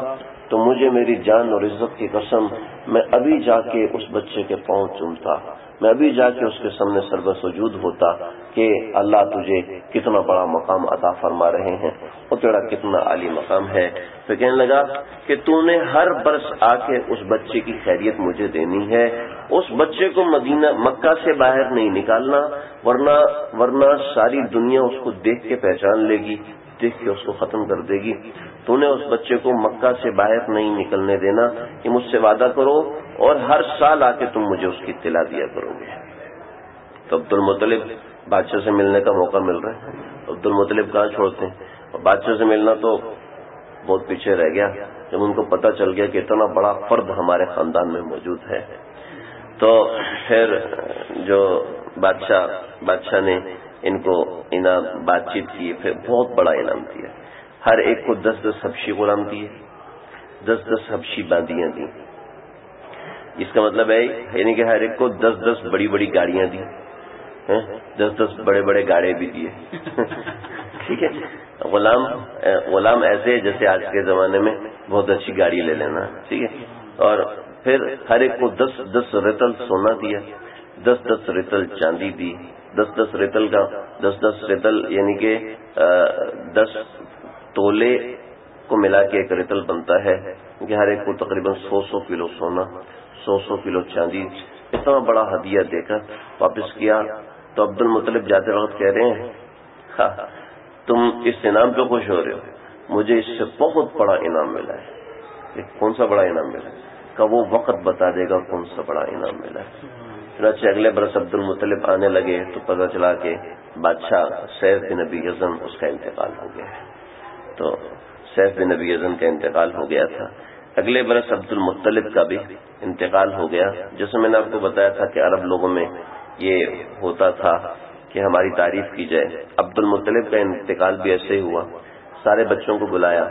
S1: تو مجھے میری جان اور عزت کی قسم میں ابھی جا کے اس بچے کے پاؤں چومتا، میں ابھی جا کے اس کے سامنے سربسوجود ہوتا کہ اللہ تجھے کتنا بڑا مقام عطا فرما رہے ہیں اور تیرا کتنا عالی مقام ہے. تو کہنے لگا کہ تو نے ہر برس آ کے اس بچے کی خیریت مجھے دینی ہے. اس بچے کو مکہ سے باہر نہیں نکالنا، ورنہ ساری دنیا اس کو دیکھ کے پہچان لے گی، دیکھ کے اس کو ختم کر دے گی. تو نے اس بچے کو مکہ سے باہر نہیں نکلنے دینا. کہ مجھ سے وعدہ کرو اور ہر سال آ کے تم مجھے اس کی اطلاع دیا کرو گے. تو عبد المطلب بادشاہ سے ملنے کا موقع مل رہا ہے، عبد المطلب کہاں چھوڑتے ہیں. اور بادشاہ سے ملنا تو بہت پیچھے رہ گیا. جب ان کو پتہ چل گیا کہ اتنا بڑا فرد ہمارے خاندان میں موجود ہے تو پھر جو بادشاہ نے ان کو انعام بات چیت کی، پھر بہت بڑا انعام دیا. ہر ایک کو 10 حبشی غلام دیے، 10 حبشی باندیاں دی. اس کا مطلب ہے یعنی کہ ہر ایک کو 10 بڑی بڑی گاڑیاں دی، 10 بڑے بڑے گاڑے بھی دیے. ٹھیک ہے، غلام ایسے جیسے آج کے زمانے میں بہت اچھی گاڑی لے لینا. ٹھیک ہے، اور پھر ہر ایک کو 10 رتل سونا دیا، 10 رتل چاندی دی. 10 رتل کا 10 رتل یعنی کہ 10 تولے کو ملا کے ایک رتل بنتا ہے کہ ہر ایک کو تقریباً 100 کلو سونا، 100 کلو چاندی. اتنا بڑا ہدیہ دے کر واپس کیا. تو عبد المطلب جاتے وقت کہہ رہے ہیں ہاں تم اس انعام پہ خوش ہو رہے ہو، مجھے اس سے بہت بڑا انعام ملا ہے. کون سا بڑا انعام ملا ہے؟ کہ وہ وقت بتا دے گا کون سا بڑا انعام ملا ہے. چنانچہ اگلے برس عبد المطلب آنے لگے تو پتہ چلا کہ بادشاہ سیف بن ابی یزن اس کا انتقال ہو گیا ہے. تو سیف بن ابی یزن کا انتقال ہو گیا تھا. اگلے برس عبد المطلب کا بھی انتقال ہو گیا. جیسے میں نے آپ کو بتایا تھا کہ عرب لوگوں میں یہ ہوتا تھا کہ ہماری تعریف کی جائے. عبد المطلب کا انتقال بھی ایسے ہی ہوا. سارے بچوں کو بلایا،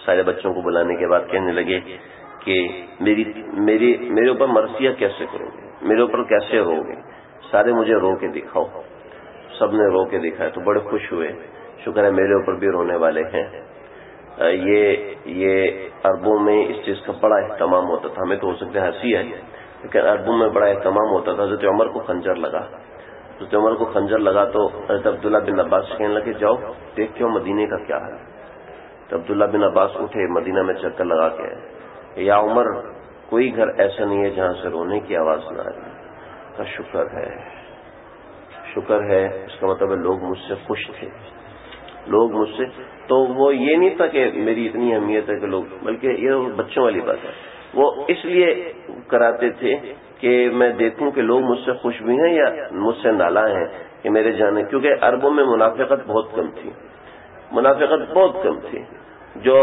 S1: سارے بچوں کو بلانے کے بعد کہنے لگے کہ میرے اوپر مرثیہ کیسے کرو گے، میرے اوپر کیسے رو گے. سارے مجھے رو کے دکھاؤ. سب نے رو کے دکھایا تو بڑے خوش ہوئے. شکر ہے میرے اوپر بھی رونے والے ہیں. یہ عربوں میں اس چیز کا بڑا اہتمام ہوتا تھا. ہمیں تو ہو سکتا ہے ہنسی ہے لیکن عربوں میں بڑا اہتمام ہوتا تھا. حضرت عمر کو خنجر لگا، حضرت عمر کو خنجر لگا تو حضرت عبداللہ بن عباس کہنے لگے جاؤ دیکھ کے مدینے کا کیا ہے. تو عبداللہ بن عباس اٹھے، مدینہ میں چکر لگا کے آئے. یا عمر کوئی گھر ایسا نہیں ہے جہاں سے رونے کی آواز نہ آئے. کا شکر ہے. اس کا مطلب ہے لوگ مجھ سے خوش تھے، لوگ مجھ سے. تو وہ یہ نہیں تھا کہ میری اتنی اہمیت ہے کہ لوگ، بلکہ یہ بچوں والی بات ہے. وہ اس لیے کراتے تھے کہ میں دیکھوں کہ لوگ مجھ سے خوش بھی ہیں یا مجھ سے نالاں ہیں کہ میرے جانے. کیونکہ عربوں میں منافقت بہت کم تھی، منافقت بہت کم تھی. جو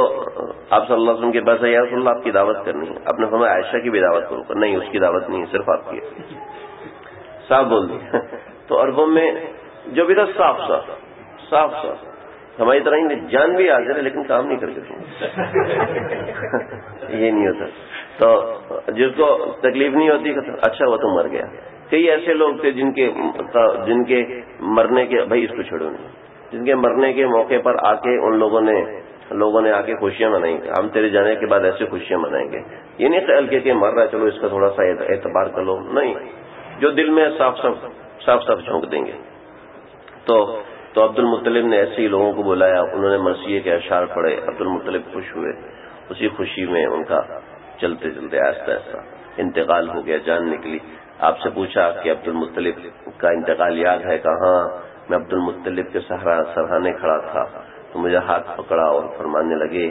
S1: آپ صلی اللہ علیہ وسلم کے پاس ہے یا رسول اللہ آپ کی دعوت کرنی ہے، آپ نے فرمایا عائشہ کی بھی دعوت کرو. نہیں، اس کی دعوت نہیں ہے، صرف آپ کی ہے. صاف بول دیا. تو عربوں میں جو بھی تھا صاف ہماری طرح ہی جان بھی آ جائے لیکن کام نہیں کر کے دوں یہ نہیں ہوتا. تو جس کو تکلیف نہیں ہوتی اچھا وہ تو مر گیا. کئی ایسے لوگ تھے جن کے مرنے کے بھائی اس کو چھوڑو نہیں, جن کے مرنے کے موقع پر آ کے ان لوگوں نے آ کے خوشیاں منائیں گے, ہم تیرے جانے کے بعد ایسے خوشیاں منائیں گے. یہ نہیں خیال کہ مر رہا ہے چلو اس کا تھوڑا سا اعتبار کر لو, نہیں, جو دل میں صاف جھونک دیں گے. تو عبد المطلب نے ایسے ہی لوگوں کو بلایا, انہوں نے مرثیے کے اشعار پڑھے, عبد المطلب خوش ہوئے. اسی خوشی میں ان کا چلتے چلتے آہستہ آہستہ انتقال ہو گیا, جان نکلی. آپ سے پوچھا کہ عبد المطلب کا انتقال یاد ہے؟ کہاں, میں عبد المطلب کے سرہانے کھڑا تھا تو مجھے ہاتھ پکڑا اور فرمانے لگے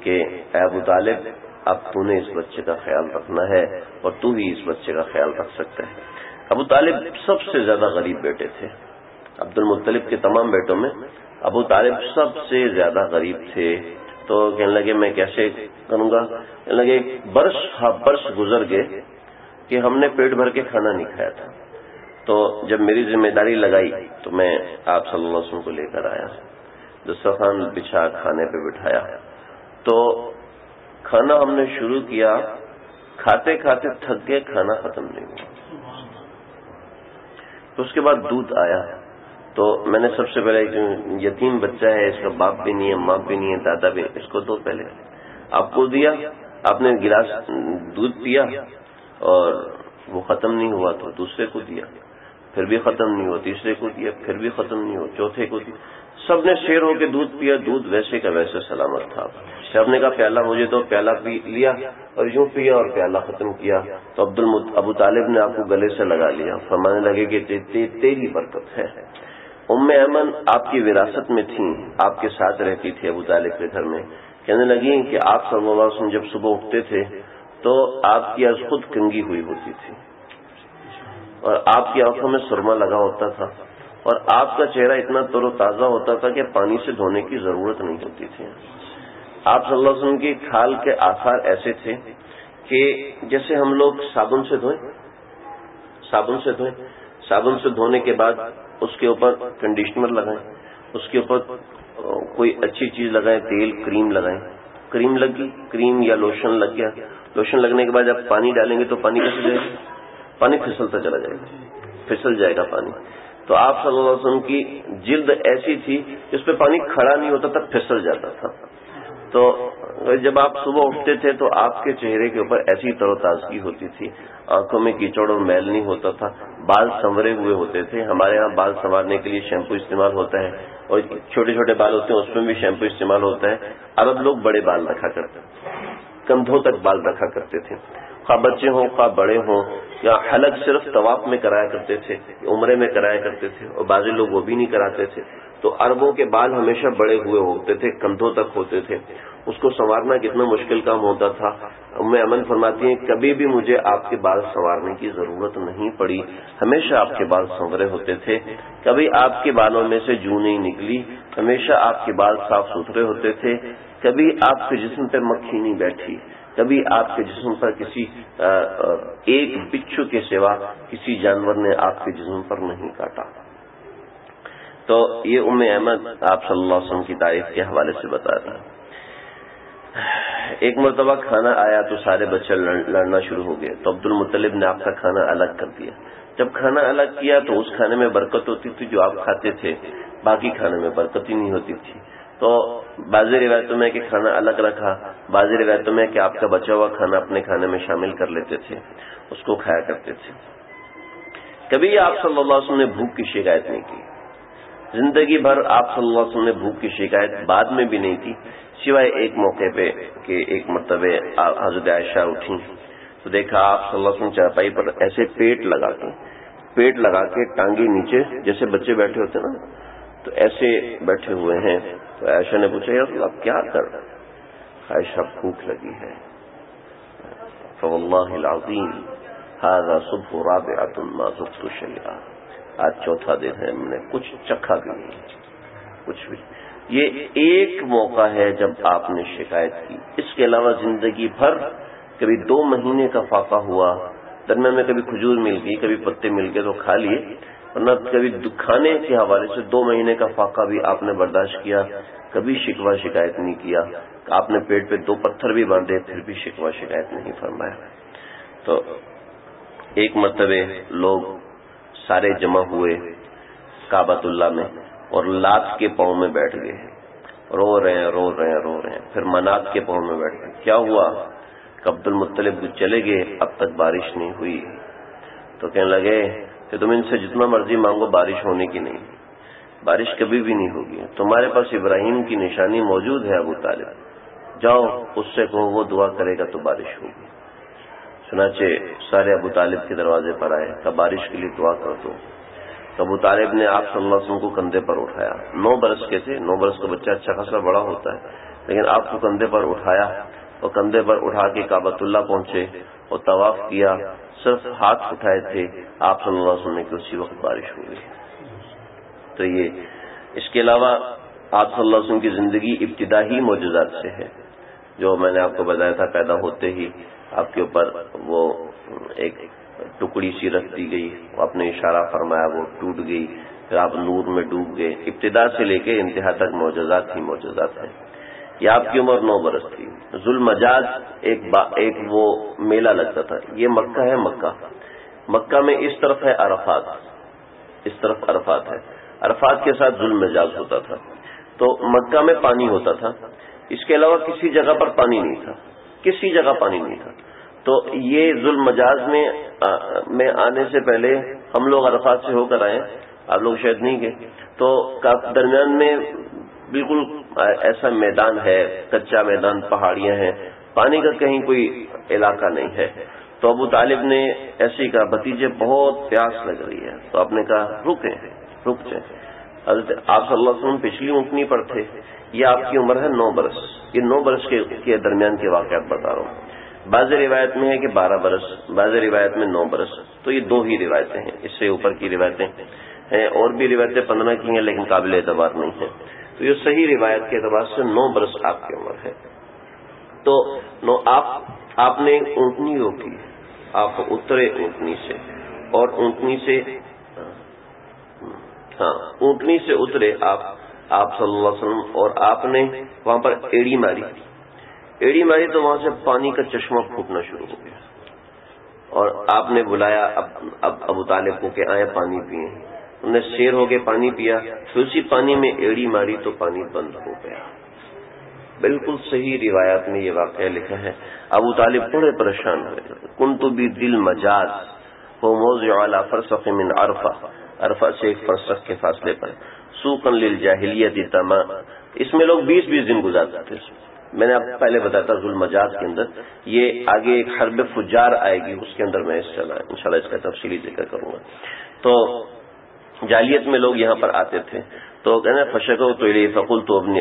S1: کہ اے ابو طالب, اب تو نے اس بچے کا خیال رکھنا ہے اور تو ہی اس بچے کا خیال رکھ سکتا ہے. ابو طالب سب سے زیادہ غریب بیٹے تھے. عبد المطلب کے تمام بیٹوں میں ابو طالب سب سے زیادہ غریب تھے. تو کہنے لگے میں کیسے کروں گا؟ کہنے لگے برس گزر گئے کہ ہم نے پیٹ بھر کے کھانا نہیں کھایا تھا. تو جب میری ذمہ داری لگائی تو میں آپ صلی اللہ علیہ وسلم کو لے کر آیا, دسترخوان بچھا کھانے پہ بٹھایا. تو کھانا ہم نے شروع کیا, کھاتے کھاتے تھک گئے, کھانا ختم نہیں ہوا. تو اس کے بعد دودھ آیا. تو میں نے سب سے پہلے یتیم بچہ ہے, اس کا باپ بھی نہیں ہے, ماں بھی نہیں ہے, دادا بھی, اس کو دو. پہلے آپ کو دیا, آپ نے گلاس دودھ پیا اور وہ ختم نہیں ہوا تو دوسرے کو دیا, پھر بھی ختم نہیں ہوا, تیسرے کو دیا, پھر بھی ختم نہیں ہوا, چوتھے کو دیا. سب نے شیر ہو کے دودھ پیا, دودھ ویسے کا ویسے سلامت تھا. سب نے کہا پیالہ مجھے تو, پیالہ پی لیا اور یوں پیا اور پیالہ ختم کیا. تو ابو طالب نے آپ کو گلے سے لگا لیا, فرمانے لگے کہ تیری برکت ہے. ام ایمن آپ کی وراثت میں تھیں, آپ کے ساتھ رہتی تھی ابو طالب کے گھر میں. کہنے لگی کہ آپ صلی اللہ علیہ وسلم جب صبح اٹھتے تھے تو آپ کی آنکھ خود کنگھی ہوئی ہوتی تھی اور آپ کی آنکھوں میں سرما لگا ہوتا تھا اور آپ کا چہرہ اتنا تر و تازہ ہوتا تھا کہ پانی سے دھونے کی ضرورت نہیں ہوتی تھی. آپ صلی اللہ علیہ وسلم کی کھال کے آثار ایسے تھے کہ جیسے ہم لوگ صابن سے دھونے کے بعد اس کے اوپر کنڈیشنر لگائیں, اس کے اوپر کوئی اچھی چیز لگائیں, تیل کریم لگائیں, کریم لگی, کریم یا لوشن لگ گیا, لوشن لگنے کے بعد جب پانی ڈالیں گے تو پانی کیسے جائے گا؟ پانی پھسلتا چلا جائے گا, پھسل جائے گا پانی. تو آپ صلی اللہ علیہ وسلم کی جلد ایسی تھی جس پہ پانی کھڑا نہیں ہوتا تھا, پھسل جاتا تھا. تو جب آپ صبح اٹھتے تھے تو آپ کے چہرے کے اوپر ایسی تر و تازگی ہوتی تھی, آنکھوں میں کیچڑ اور میل نہیں ہوتا تھا, بال سنورے ہوئے ہوتے تھے. ہمارے ہاں بال سنوارنے کے لیے شیمپو استعمال ہوتا ہے اور چھوٹے چھوٹے بال ہوتے ہیں اس میں بھی شیمپو استعمال ہوتا ہے. عرب لوگ بڑے بال رکھا کرتے ہیں, کندھوں تک بال رکھا کرتے تھے, خواہ بچے ہوں خواہ بڑے ہوں. یا حلق صرف طواف میں کرایا کرتے تھے, عمرے میں کرایا کرتے تھے, اور بعض لوگ وہ بھی نہیں کراتے تھے. تو عربوں کے بال ہمیشہ بڑے ہوئے ہوتے تھے, کندھوں تک ہوتے تھے. اس کو سنوارنا کتنا مشکل کام ہوتا تھا. ام ایمن فرماتی ہیں کبھی بھی مجھے آپ کے بال سنوارنے کی ضرورت نہیں پڑی, ہمیشہ آپ کے بال سنورے ہوتے تھے. کبھی آپ کے بالوں میں سے جو نہیں نکلی, ہمیشہ آپ کے بال صاف ستھرے ہوتے تھے. کبھی آپ کے جسم پر مکھی نہیں بیٹھی, کبھی آپ کے جسم پر کسی ایک بچھو کے سوا کسی جانور نے آپ کے جسم پر نہیں کاٹا. تو یہ ام ایمن آپ صلی اللہ علیہ وسلم کی تعریف کے حوالے سے بتاتا ہے. ایک مرتبہ کھانا آیا تو سارے بچے لڑنا شروع ہو گئے, تو عبد المطلب نے آپ کا کھانا الگ کر دیا. جب کھانا الگ کیا تو اس کھانے میں برکت ہوتی تھی جو آپ کھاتے تھے, باقی کھانے میں برکت ہی نہیں ہوتی تھی. تو بعض روایتوں میں کہ کھانا الگ رکھا, بعض روایتوں میں کہ آپ کا بچا ہوا کھانا اپنے کھانے میں شامل کر لیتے تھے, اس کو کھایا کرتے تھے. کبھی آپ صلی اللہ علیہ وسلم نے بھوک کی شکایت نہیں کی. زندگی بھر آپ صلی اللہ علیہ وسلم نے بھوک کی شکایت بعد میں بھی نہیں کی, سوائے ایک موقع پہ کہ ایک مرتبہ حضرت عائشہ اٹھیں تو دیکھا آپ صلی اللہ علیہ وسلم چارپائی پر ایسے پیٹ لگا کے ٹانگی نیچے جیسے بچے بیٹھے ہوتے نا, تو ایسے بیٹھے ہوئے ہیں. تو عائشہ نے پوچھا یا رسول اللہ کیا کر رہے ہیں؟ عائشہ بھوک لگی ہے. فواللہ العظیم هذا صبح رابعۃ ما ذقت شیئا, آج چوتھا دن ہے ہم نے کچھ چکھا بھی نہیں, کچھ بھی. یہ ایک موقع ہے جب آپ نے شکایت کی. اس کے علاوہ زندگی بھر کبھی 2 مہینے کا فاقہ ہوا, درمیان میں کبھی کھجور مل گئی, کبھی پتے مل گئے تو کھا لیے, ورنہ کبھی کھانے کے حوالے سے 2 مہینے کا فاقہ بھی آپ نے برداشت کیا، کبھی شکوہ شکایت نہیں کیا، آپ نے پیٹ پہ 2 پتھر بھی باندھے پھر بھی شکوہ شکایت نہیں فرمایا۔ تو ایک مرتبہ لوگ سارے جمع ہوئے کعبۃ اللہ میں اور لات کے پاؤں میں بیٹھ گئے، رو رہے ہیں، پھر منات کے پاؤں میں بیٹھ گئے۔ کیا ہوا کہ عبد المطلب چلے گئے، اب تک بارش نہیں ہوئی، تو کہنے لگے کہ تم ان سے جتنا مرضی مانگو بارش ہونے کی نہیں، بارش کبھی بھی نہیں ہوگی، تمہارے پاس ابراہیم کی نشانی موجود ہے ابو طالب، جاؤ اس سے کہو وہ دعا کرے گا تو بارش ہوگی۔ چنانچہ سارے ابو طالب کے دروازے پر آئے کہ بارش کے لیے دعا کر دو، تو ابو طالب نے آپ صلی اللہ علیہ وسلم کو کندھے پر اٹھایا، 9 برس کے تھے، 9 برس کا بچہ اچھا خاصا بڑا ہوتا ہے، لیکن آپ کو کندھے پر اٹھایا اور کندھے پر اٹھا کے کعبۃ اللہ پہنچے اور طواف کیا، صرف ہاتھ اٹھائے تھے آپ صلی اللہ علیہ وسلم کہ اسی وقت بارش ہو گئی۔ تو یہ اس کے علاوہ آپ صلی اللہ علیہ وسلم کی زندگی ابتدائی معجزات سے ہے، جو میں نے آپ کو بتایا تھا، پیدا ہوتے ہی آپ کے اوپر وہ ایک ٹکڑی سی رکھ دی گئی، آپ نے اشارہ فرمایا وہ ٹوٹ گئی، پھر آپ نور میں ڈوب گئے، ابتدا سے لے کے انتہا تک معجزات ہی معجزات ہیں۔ یہ آپ کی عمر 9 برس تھی۔ ذوالمجاز ایک وہ میلہ لگتا تھا، یہ مکہ ہے، مکہ میں اس طرف ہے عرفات، اس طرف عرفات ہے، عرفات کے ساتھ ذوالمجاز ہوتا تھا، تو مکہ میں پانی ہوتا تھا، اس کے علاوہ کسی جگہ پر پانی نہیں تھا، کسی جگہ پانی نہیں تھا۔ تو یہ ذوالمجاز میں آنے سے پہلے ہم لوگ عرفات سے ہو کر آئے، آپ لوگ شاید نہیں گئے، تو درمیان میں بالکل ایسا میدان ہے، کچا میدان، پہاڑیاں ہیں، پانی کا کہیں کوئی علاقہ نہیں ہے۔ تو ابو طالب نے ایسے ہی کہا بھتیجے بہت پیاس لگ رہی ہے، تو آپ نے کہا رک جائیں۔ حضرت آپ صلی اللہ علیہ وسلم پچھلی اونٹنی پر تھے، یہ آپ کی عمر ہے 9 برس، یہ 9 برس کے درمیان کے واقعات بتا رہا ہوں۔ بعض روایت میں ہے کہ 12 برس، بعض روایت میں 9 برس، تو یہ 2 ہی روایتیں ہیں، اس سے اوپر کی روایتیں ہیں، اور بھی روایتیں 15 کی ہیں لیکن قابل اعتبار نہیں ہیں، تو یہ صحیح روایت کے اعتبار سے 9 برس آپ کی عمر ہے۔ تو آپ نے اونٹنی روکی، آپ اترے اونٹنی سے، اور اونٹنی سے اترے آپ صلی اللہ علیہ وسلم، اور آپ نے وہاں پر ایڑی ماری تو وہاں سے پانی کا چشمہ پھوٹنا شروع ہو گیا، اور آپ نے بلایا اب ابو طالب کو کہ آئے پانی پئیں، انہوں نے شیر ہو کے پانی پیا، پھر اسی پانی میں ایڑی ماری تو پانی بند ہو گیا۔ بالکل صحیح روایات میں یہ واقعہ لکھا ہے۔ ابو طالب بڑے پریشان ہوئے، کنت بذل مجاز وہ موضع علی فرسخ من عرفہ سے 1 فرسخ کے فاصلے پر، سوقا للجاہلیت تمام، اس میں لوگ 20 دن گزارتے تھے۔ میں نے آپ پہلے بتایا تھا ذوالمجاز کے اندر یہ آگے ایک حرب فجار آئے گی، اس کے اندر میں انشاءاللہ اس کا تفصیلی ذکر کروں گا۔ تو جاہلیت میں لوگ یہاں پر آتے تھے، تو کہنا فشکوت الیہ فقلت ابن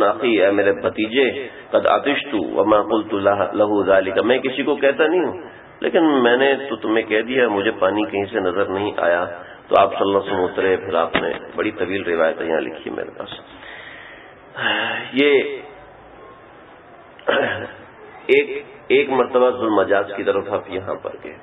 S1: اخی، اے میرے بھتیجے، قد عطشت وما قلت له ذلك، میں کسی کو کہتا نہیں ہوں لیکن میں نے تو تمہیں کہہ دیا، مجھے پانی کہیں سے نظر نہیں آیا، تو آپ صلی اللہ علیہ وسلم اترے، پھر آپ نے بڑی طویل روایت یہاں لکھی میرے پاس۔ یہ ایک مرتبہ ذوالمجاز کی طرف آپ یہاں پر گئے،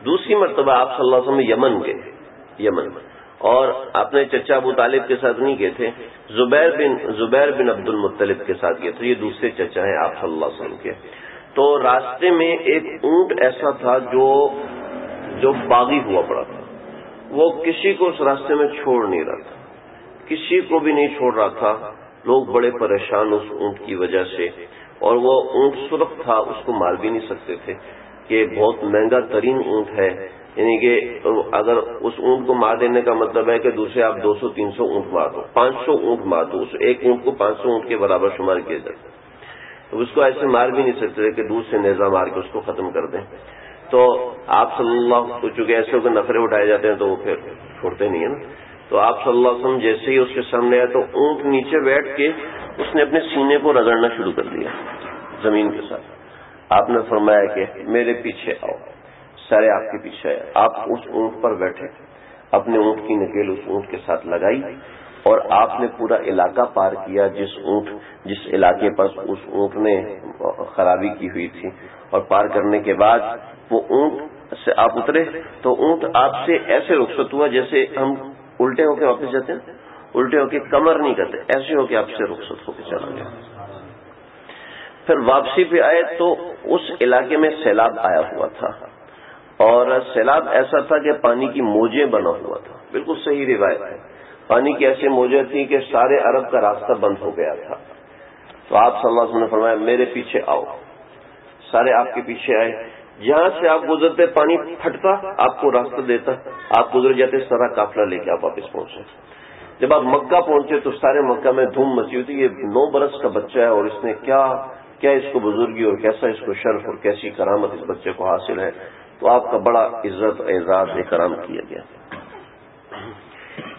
S1: دوسری مرتبہ آپ صلی اللہ علیہ وسلم یمن گئے، اور اپنے چچا ابو طالب کے ساتھ نہیں گئے تھے، زبیر بن عبد المطلب کے ساتھ گئے تھے، یہ دوسرے چچا ہیں آپ صلی اللہ علیہ وسلم کے۔ تو راستے میں ایک اونٹ ایسا تھا جو باغی ہوا پڑا تھا، وہ کسی کو اس راستے میں چھوڑ نہیں رہا تھا، کسی کو بھی نہیں چھوڑ رہا تھا، لوگ بڑے پریشان اس اونٹ کی وجہ سے، اور وہ اونٹ سرخ تھا، اس کو مار بھی نہیں سکتے تھے کہ بہت مہنگا ترین اونٹ ہے، یعنی کہ اگر اس اونٹ کو مار دینے کا مطلب ہے کہ دوسرے آپ 200-300 اونٹ مار دو، 500 اونٹ مار دو، اس ایک اونٹ کو 500 اونٹ کے برابر شمار کیا جائے، تو اس کو ایسے مار بھی نہیں سکتے کہ دور سے نیزہ مار کے اس کو ختم کر دیں۔ تو آپ صلی اللہ کو چونکہ ایسے کے نفرے اٹھائے جاتے ہیں تو وہ پھر چھوڑتے نہیں ہیں نا، تو آپ صلی اللہ علیہ وسلم جیسے ہی اس کے سامنے آئے تو اونٹ نیچے بیٹھ کے اس نے اپنے سینے کو رگڑنا شروع کر دیا زمین کے ساتھ۔ آپ نے فرمایا کہ میرے پیچھے آؤ، سارے آپ کے پیچھے آئے، آپ اس اونٹ پر بیٹھے، اپنے اونٹ کی نکیل اس اونٹ کے ساتھ لگائی، اور آپ نے پورا علاقہ پار کیا جس علاقے پر اس اونٹ نے خرابی کی ہوئی تھی، اور پار کرنے کے بعد وہ اونٹ سے آپ اترے تو اونٹ آپ سے ایسے رخصت ہوا جیسے ہم الٹے ہو کے واپس جاتے ہیں، الٹے ہو کے کمر نہیں کرتے، ایسے ہو کے آپ سے رخصت ہو کے چلا گیا۔ پھر واپسی پہ آئے تو اس علاقے میں سیلاب آیا ہوا تھا، اور سیلاب ایسا تھا کہ پانی کی موجیں بنا ہوا تھا، بالکل صحیح روایت ہے، پانی کی ایسی موجیں تھیں کہ سارے عرب کا راستہ بند ہو گیا تھا۔ تو آپ صلی اللہ علیہ وسلم نے فرمایا میرے پیچھے آؤ، سارے آپ کے پیچھے آئے، جہاں سے آپ گزرتے پانی پھٹتا آپ کو راستہ دیتا، آپ گزر جاتے، سارا قافلہ لے کے آپ واپس پہنچے۔ جب آپ مکہ پہنچے تو سارے مکہ میں دھوم مچی ہوئی تھی، یہ 9 برس کا بچہ ہے اور اس نے کیا اس کو بزرگی اور کیسا اس کو شرف اور کیسی کرامت اس بچے کو حاصل ہے، تو آپ کا بڑا عزت اعزاز اکرام کیا گیا۔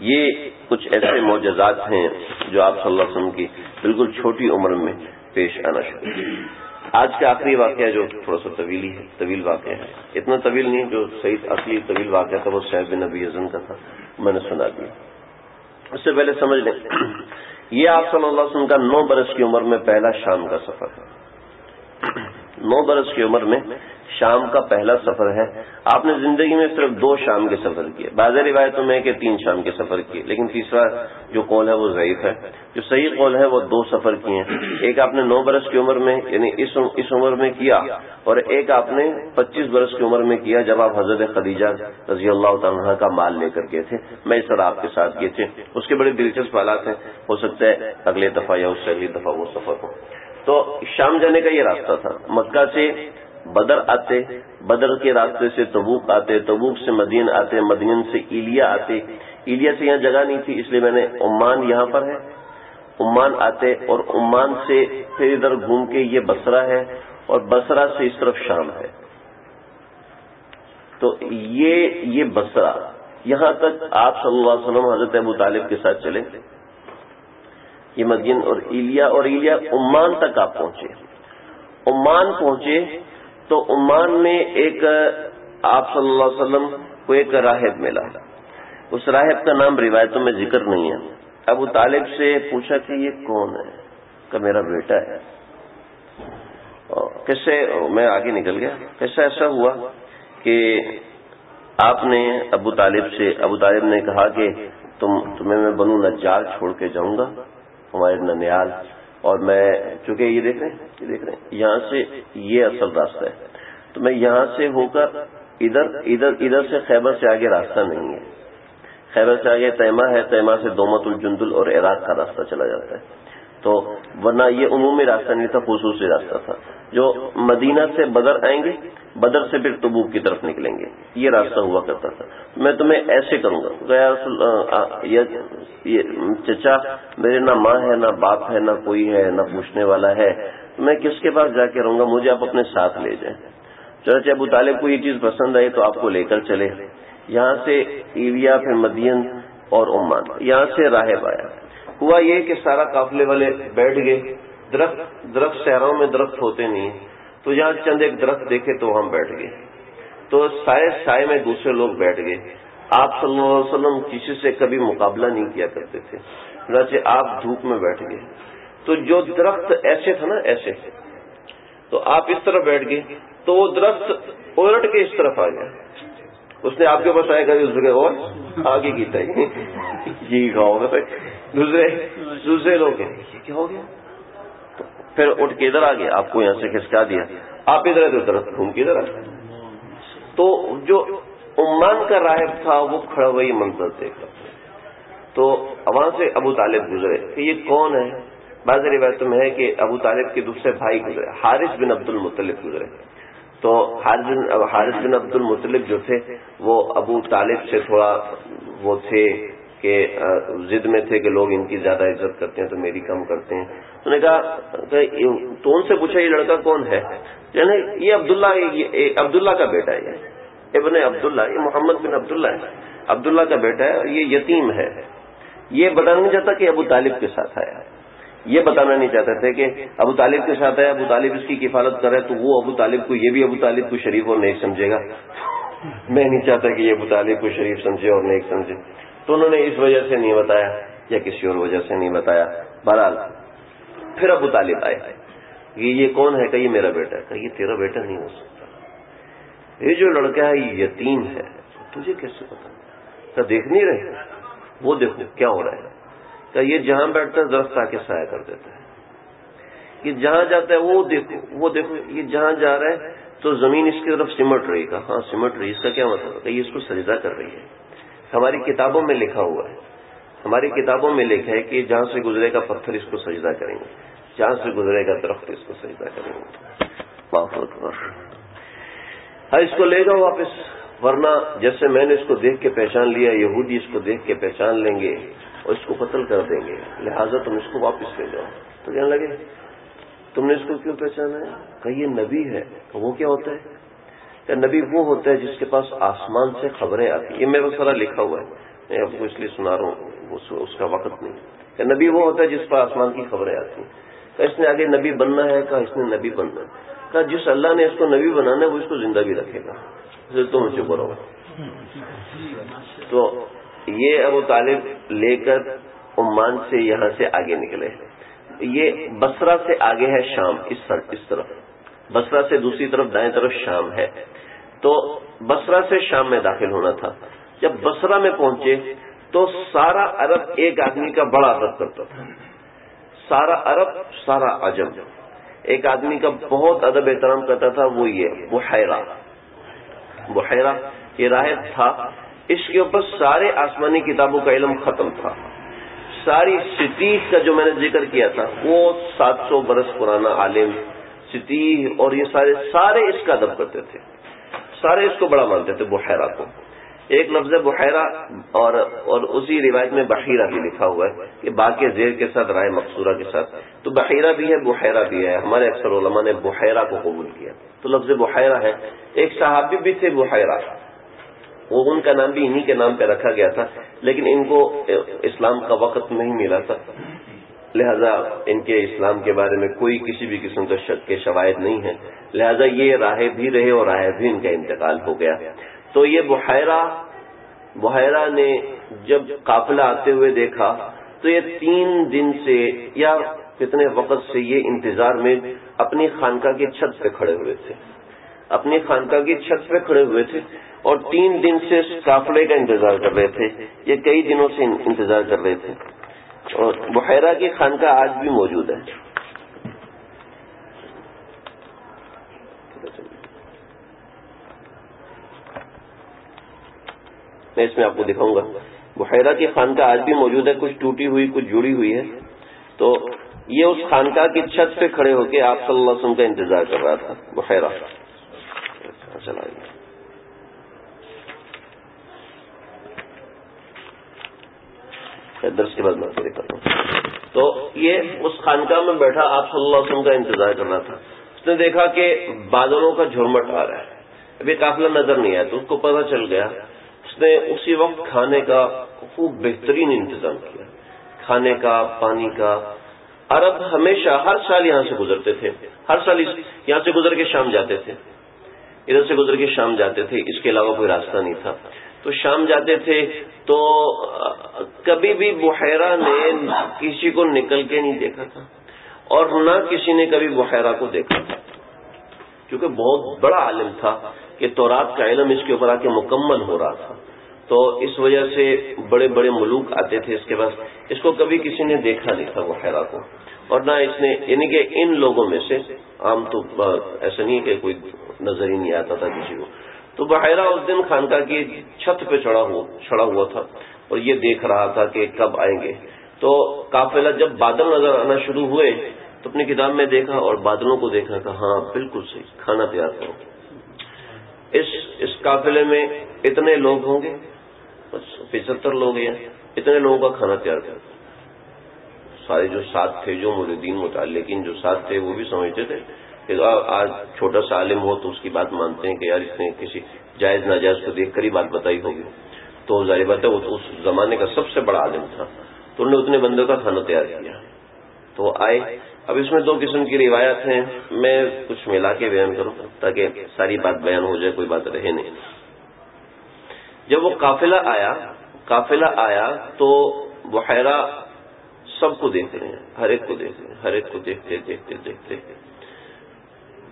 S1: یہ کچھ ایسے معجزات ہیں جو آپ صلی اللہ علیہ وسلم کی بالکل چھوٹی عمر میں پیش آنا شروع ہوئی۔ آج کا آخری واقعہ جو تھوڑا سا طویل واقعہ ہے، اتنا طویل نہیں، جو صحیح اصلی طویل واقعہ تھا وہ صہیب بن ابی حزن کا تھا، میں نے سنا دیا۔ اس سے پہلے سمجھ لیں، یہ آپ صلی اللہ علیہ وسلم کا 9 برس کی عمر میں پہلا شام کا سفر ہے۔ 9 برس کی عمر میں شام کا پہلا سفر ہے۔ آپ نے زندگی میں صرف 2 شام کے سفر کیے، بعض روایتوں میں کہ 3 شام کے سفر کیے، لیکن تیسرا جو قول ہے وہ ضعیف ہے۔ جو صحیح قول ہے وہ 2 سفر کیے ہیں، ایک آپ نے 9 برس کی عمر میں یعنی اس عمر میں کیا، اور ایک آپ نے 25 برس کی عمر میں کیا جب آپ حضرت خدیجہ رضی اللہ تعالیٰ عنہا کا مال لے کر گئے تھے۔ میں اس طرح آپ کے ساتھ گئے تھے، اس کے بڑے دلچسپ حالات ہیں، ہو سکتا ہے اگلے دفعہ یا اس سے اگلی دفعہ وہ سفر ہو۔ تو شام جانے کا یہ راستہ تھا، مکہ سے بدر آتے، بدر کے راستے سے تبوک آتے، تبوک سے مدین آتے، مدین سے ایلیا آتے، ایلیا سے یہاں جگہ نہیں تھی اس لیے میں نے عمان یہاں پر ہے، عمان آتے اور عمان سے پھر ادھر گھوم کے یہ بصرہ ہے، اور بصرہ سے اس طرف شام ہے۔ تو یہ بصرہ یہاں تک آپ صلی اللہ علیہ وسلم حضرت ابو طالب کے ساتھ چلے، یہ مدین اور ایلیا عمان تک آپ پہنچے۔ عمان پہنچے تو عمان میں ایک آپ صلی اللہ علیہ وسلم کو ایک راہب ملا، اس راہب کا نام روایتوں میں ذکر نہیں ہے۔ ابو طالب سے پوچھا کہ یہ کون ہے؟ کہ میرا بیٹا ہے۔ کیسے میں آگے نکل گیا، کیسا ایسا ہوا کہ آپ نے ابو طالب نے کہا کہ تمہیں میں بنو نجار چھوڑ کے جاؤں گا، ہمارے ننیال، اور میں چونکہ یہ دیکھ رہے ہیں یہاں سے یہ اصل راستہ ہے، تو میں یہاں سے ہو کر ادھر سے خیبر سے آگے راستہ نہیں ہے، خیبر سے آگے تیمہ ہے، تیمہ سے دومت الجندل اور عراق کا راستہ چلا جاتا ہے، تو ورنہ یہ عمومی راستہ نہیں تھا، خصوصی راستہ تھا۔ جو مدینہ سے بدر آئیں گے، بدر سے پھر تبوک کی طرف نکلیں گے، یہ راستہ ہوا کرتا تھا۔ میں تمہیں ایسے کروں گا، یا چچا میرے نہ ماں ہے نہ باپ ہے نہ کوئی ہے نہ پوچھنے والا ہے، میں کس کے پاس جا کے رہوں گا، مجھے آپ اپنے ساتھ لے جائیں۔ چنانچہ ابو طالب کو یہ چیز پسند آئی تو آپ کو لے کر چلے، یہاں سے ایلیا پھر مدین اور عمان، یہاں سے راہب آیا۔ ہوا یہ کہ سارا قافلے والے بیٹھ گئے، درخت صحراؤں میں درخت ہوتے نہیں، تو جہاں چند ایک درخت دیکھے تو ہم بیٹھ گئے، تو سائے میں دوسرے لوگ بیٹھ گئے۔ آپ صلی اللہ علیہ وسلم کسی سے کبھی مقابلہ نہیں کیا کرتے تھے، چنانچہ آپ دھوپ میں بیٹھ گئے، تو جو درخت ایسے تھا نا ایسے، تو آپ اس طرف بیٹھ گئے تو وہ درخت الٹ کے اس طرف آ گیا، اس نے آپ کے پاس آئے گا دوسرے اور آگے کی تھی یہ کہا ہوگا، دوسرے لوگ ہیں یہ کیا ہو گیا، تو پھر اٹھ کے ادھر آ گیا، آپ کو یہاں سے کھسکا دیا، آپ ادھر ادھر درخت گھوم کے ادھر آ گئے۔ تو جو عمان کا راہب تھا وہ کھڑا ہوا یہ منظر دیکھ رہا تھا، تو وہاں سے ابو طالب گزرے کہ یہ کون ہے، بعض روایتوں میں ہے کہ ابو طالب کے دوسرے بھائی گزرے، حارث بن عبد المطلب گزرے، تو حارث بن عبد المطلب جو تھے وہ ابو طالب سے تھوڑا وہ تھے کہ ضد میں تھے کہ لوگ ان کی زیادہ عزت کرتے ہیں تو میری کم کرتے ہیں، تو نے کہا تو ان سے پوچھا یہ لڑکا کون ہے، یعنی یہ عبداللہ کا بیٹا ہے، ابن عبداللہ، یہ محمد بن عبداللہ ہے، عبداللہ کا بیٹا ہے، اور یہ یتیم ہے۔ یہ بتانا نہیں چاہتا کہ ابو طالب کے ساتھ آیا، یہ بتانا نہیں چاہتے تھے کہ ابو طالب کے ساتھ آیا، ابو طالب اس کی کفالت کرے تو وہ ابو طالب کو، یہ بھی ابو طالب کو شریف اور نیک سمجھے گا، میں نہیں چاہتا کہ یہ ابو طالب کو شریف سمجھے اور نیک سمجھے، تو انہوں نے اس وجہ سے نہیں بتایا یا کسی اور وجہ سے نہیں بتایا۔ بہرحال پھر ابو طالب آئے کہ یہ کون ہے، کہ یہ میرا بیٹا ہے، کہ یہ تیرا بیٹا نہیں ہو سکتا، یہ جو لڑکا ہے یہ یتیم ہے، تجھے کیسے پتا؟ کہ دیکھ نہیں رہے؟ وہ دیکھو کیا ہو رہا ہے، کہ یہ جہاں بیٹھتا ہے درخت آ کے سایہ کر دیتا ہے، یہ جہاں جاتا ہے وہ دیکھو یہ جہاں جا رہا ہے تو زمین اس کی طرف سمٹ رہی ہے. ہاں سمٹ رہی، اس کا کیا مطلب ہے؟ کہ یہ اس کو سجدہ کر رہی ہے. ہماری کتابوں میں لکھا ہوا ہے، ہماری کتابوں میں لکھا ہے کہ جہاں سے گزرے گا پتھر اس کو سجدہ کریں گے، جہاں سے گزرے گا درخت اس کو سجدہ کریں گے. اللہ اکبر. ہاں اس کو لے گا واپس، ورنہ جیسے میں نے اس کو دیکھ کے پہچان لیا، یہودی اس کو دیکھ کے پہچان لیں گے اور اس کو قتل کر دیں گے، لہٰذا تم اس کو واپس لے جاؤ. تو کہنے لگے تم نے اس کو کیوں پہچانا ہے؟ کہ یہ نبی ہے. وہ کیا ہوتا ہے؟ کہ نبی وہ ہوتا ہے جس کے پاس آسمان سے خبریں آتی ہیں. یہ میرے سارا لکھا ہوا ہے، میں آپ کو اس لیے سنا رہا ہوں، اس کا وقت نہیں. کہ نبی وہ ہوتا ہے جس پر آسمان کی خبریں آتی ہیں. کہ اس نے آگے نبی بننا ہے، کہ اس نے نبی بننا ہے. کہ جس اللہ نے اس کو نبی بنانا ہے وہ اس کو زندہ بھی رکھے گا. تم چپ رہو. تو یہ ابو طالب لے کر عمان سے یہاں سے آگے نکلے. یہ بصرہ سے آگے ہے شام، اس طرف بصرہ سے دوسری طرف دائیں طرف شام ہے. تو بصرہ سے شام میں داخل ہونا تھا. جب بصرہ میں پہنچے تو سارا عرب ایک آدمی کا بڑا ادب کرتا تھا. سارا عرب سارا عجم ایک آدمی کا بہت ادب احترام کرتا تھا، وہ یہ بحیرہ یہ راہب تھا. اس کے اوپر سارے آسمانی کتابوں کا علم ختم تھا. ساری ستیح کا جو میں نے ذکر کیا تھا وہ 700 برس پرانا عالم ستیح، اور یہ سارے اس کا ادب کرتے تھے، سارے اس کو بڑا مانتے تھے بحیرہ کو. ایک لفظ بحیرہ اور اسی روایت میں بحیرہ بھی لکھا ہوا ہے کہ با کے زیر کے ساتھ رائے مقصورہ کے ساتھ. تو بحیرہ بھی ہے بحیرہ بھی ہے. ہمارے اکثر علماء نے بحیرہ کو قبول کیا، تو لفظ بحیرہ ہے. ایک صحابی بھی تھے بحیرہ، وہ ان کا نام بھی انہی کے نام پہ رکھا گیا تھا، لیکن ان کو اسلام کا وقت نہیں ملا تھا، لہذا ان کے اسلام کے بارے میں کوئی کسی بھی قسم کا شک کے شواہد نہیں ہے. لہذا یہ راہب بھی رہے اور راہب بھی ان کا انتقال ہو گیا. تو یہ بحیرہ نے جب قافلہ آتے ہوئے دیکھا تو یہ 3 دن سے یا کتنے وقت سے یہ انتظار میں اپنی خانقاہ کی چھت پہ کھڑے ہوئے تھے، اپنی خانقاہ کی چھت پہ کھڑے ہوئے تھے اور 3 دن سے اس قافلے کا انتظار کر رہے تھے. یہ کئی دنوں سے انتظار کر رہے تھے. اور بحیرہ کی خانقاہ آج بھی موجود ہے. میں اس میں آپ کو دکھاؤں گا. بحیرہ کی خانقاہ آج بھی موجود ہے، کچھ ٹوٹی ہوئی کچھ جڑی ہوئی ہے. تو یہ اس خانقاہ کی چھت پہ کھڑے ہو کے آپ صلی اللہ علیہ وسلم کا انتظار کر رہا تھا بحیرہ. درس کے بعد میں آپ کو دکھاتا ہوں. تو یہ اس خانقاہ میں بیٹھا آپ صلی اللہ علیہ وسلم کا انتظار کر رہا تھا. اس نے دیکھا کہ بادلوں کا جھرمٹ آ رہا ہے، ابھی قافلہ نظر نہیں آیا، تو اس کو پتہ چل گیا. اس نے اسی وقت کھانے کا خوب بہترین انتظام کیا، کھانے کا، پانی کا. عرب ہمیشہ ہر سال یہاں سے گزرتے تھے، ہر سال یہاں سے گزر کے شام جاتے تھے، ادھر سے گزر کے شام جاتے تھے، اس کے علاوہ کوئی راستہ نہیں تھا. تو شام جاتے تھے تو کبھی بھی بحیرہ نے کسی کو نکل کے نہیں دیکھا تھا اور نہ کسی نے کبھی بحیرہ کو دیکھا تھا، کیونکہ بہت بڑا عالم تھا کہ تورات کا علم اس کے اوپر آ کے مکمل ہو رہا تھا. تو اس وجہ سے بڑے بڑے ملوک آتے تھے اس کے پاس. اس کو کبھی کسی نے دیکھا نہیں تھا بحیرہ کو، اور نہ اس نے، یعنی کہ ان لوگوں میں سے عام تو ایسا نہیں کہ کوئی نظر ہی نہیں آتا تھا کسی کو. تو بحیرہ اس دن خانقاہ کی چھت پہ چڑھا ہوا تھا اور یہ دیکھ رہا تھا کہ کب آئیں گے. تو قافلہ جب بادل نظر آنا شروع ہوئے تو اپنی کتاب میں دیکھا اور بادلوں کو دیکھا کہ ہاں بالکل صحیح، کھانا تیار کرو. اس قافلے میں اتنے لوگ ہوں گے، 75 لوگ ہیں، اتنے لوگوں کا کھانا تیار کرو. سارے جو ساتھ تھے، جو مریدین متعلقین جو ساتھ تھے، وہ بھی سمجھتے تھے کہ آج چھوٹا سا عالم ہو تو اس کی بات مانتے ہیں کہ یار اس نے کسی جائز ناجائز کو دیکھ کر ہی بات بتائی ہوگی. تو ظاہر بات ہے وہ تو اس زمانے کا سب سے بڑا عالم تھا. تو انہوں نے اتنے بندوں کا کھانا تیار کیا. تو آئے. اب اس میں 2 قسم کی روایت ہیں، میں کچھ ملا کے بیان کروں تاکہ ساری بات بیان ہو جائے، کوئی بات رہے نہیں. جب وہ قافلہ آیا تو بحیرہ سب کو دیکھ رہے ہیں، ہر ایک کو دیکھ رہے ہیں، ہر ایک کو دیکھتے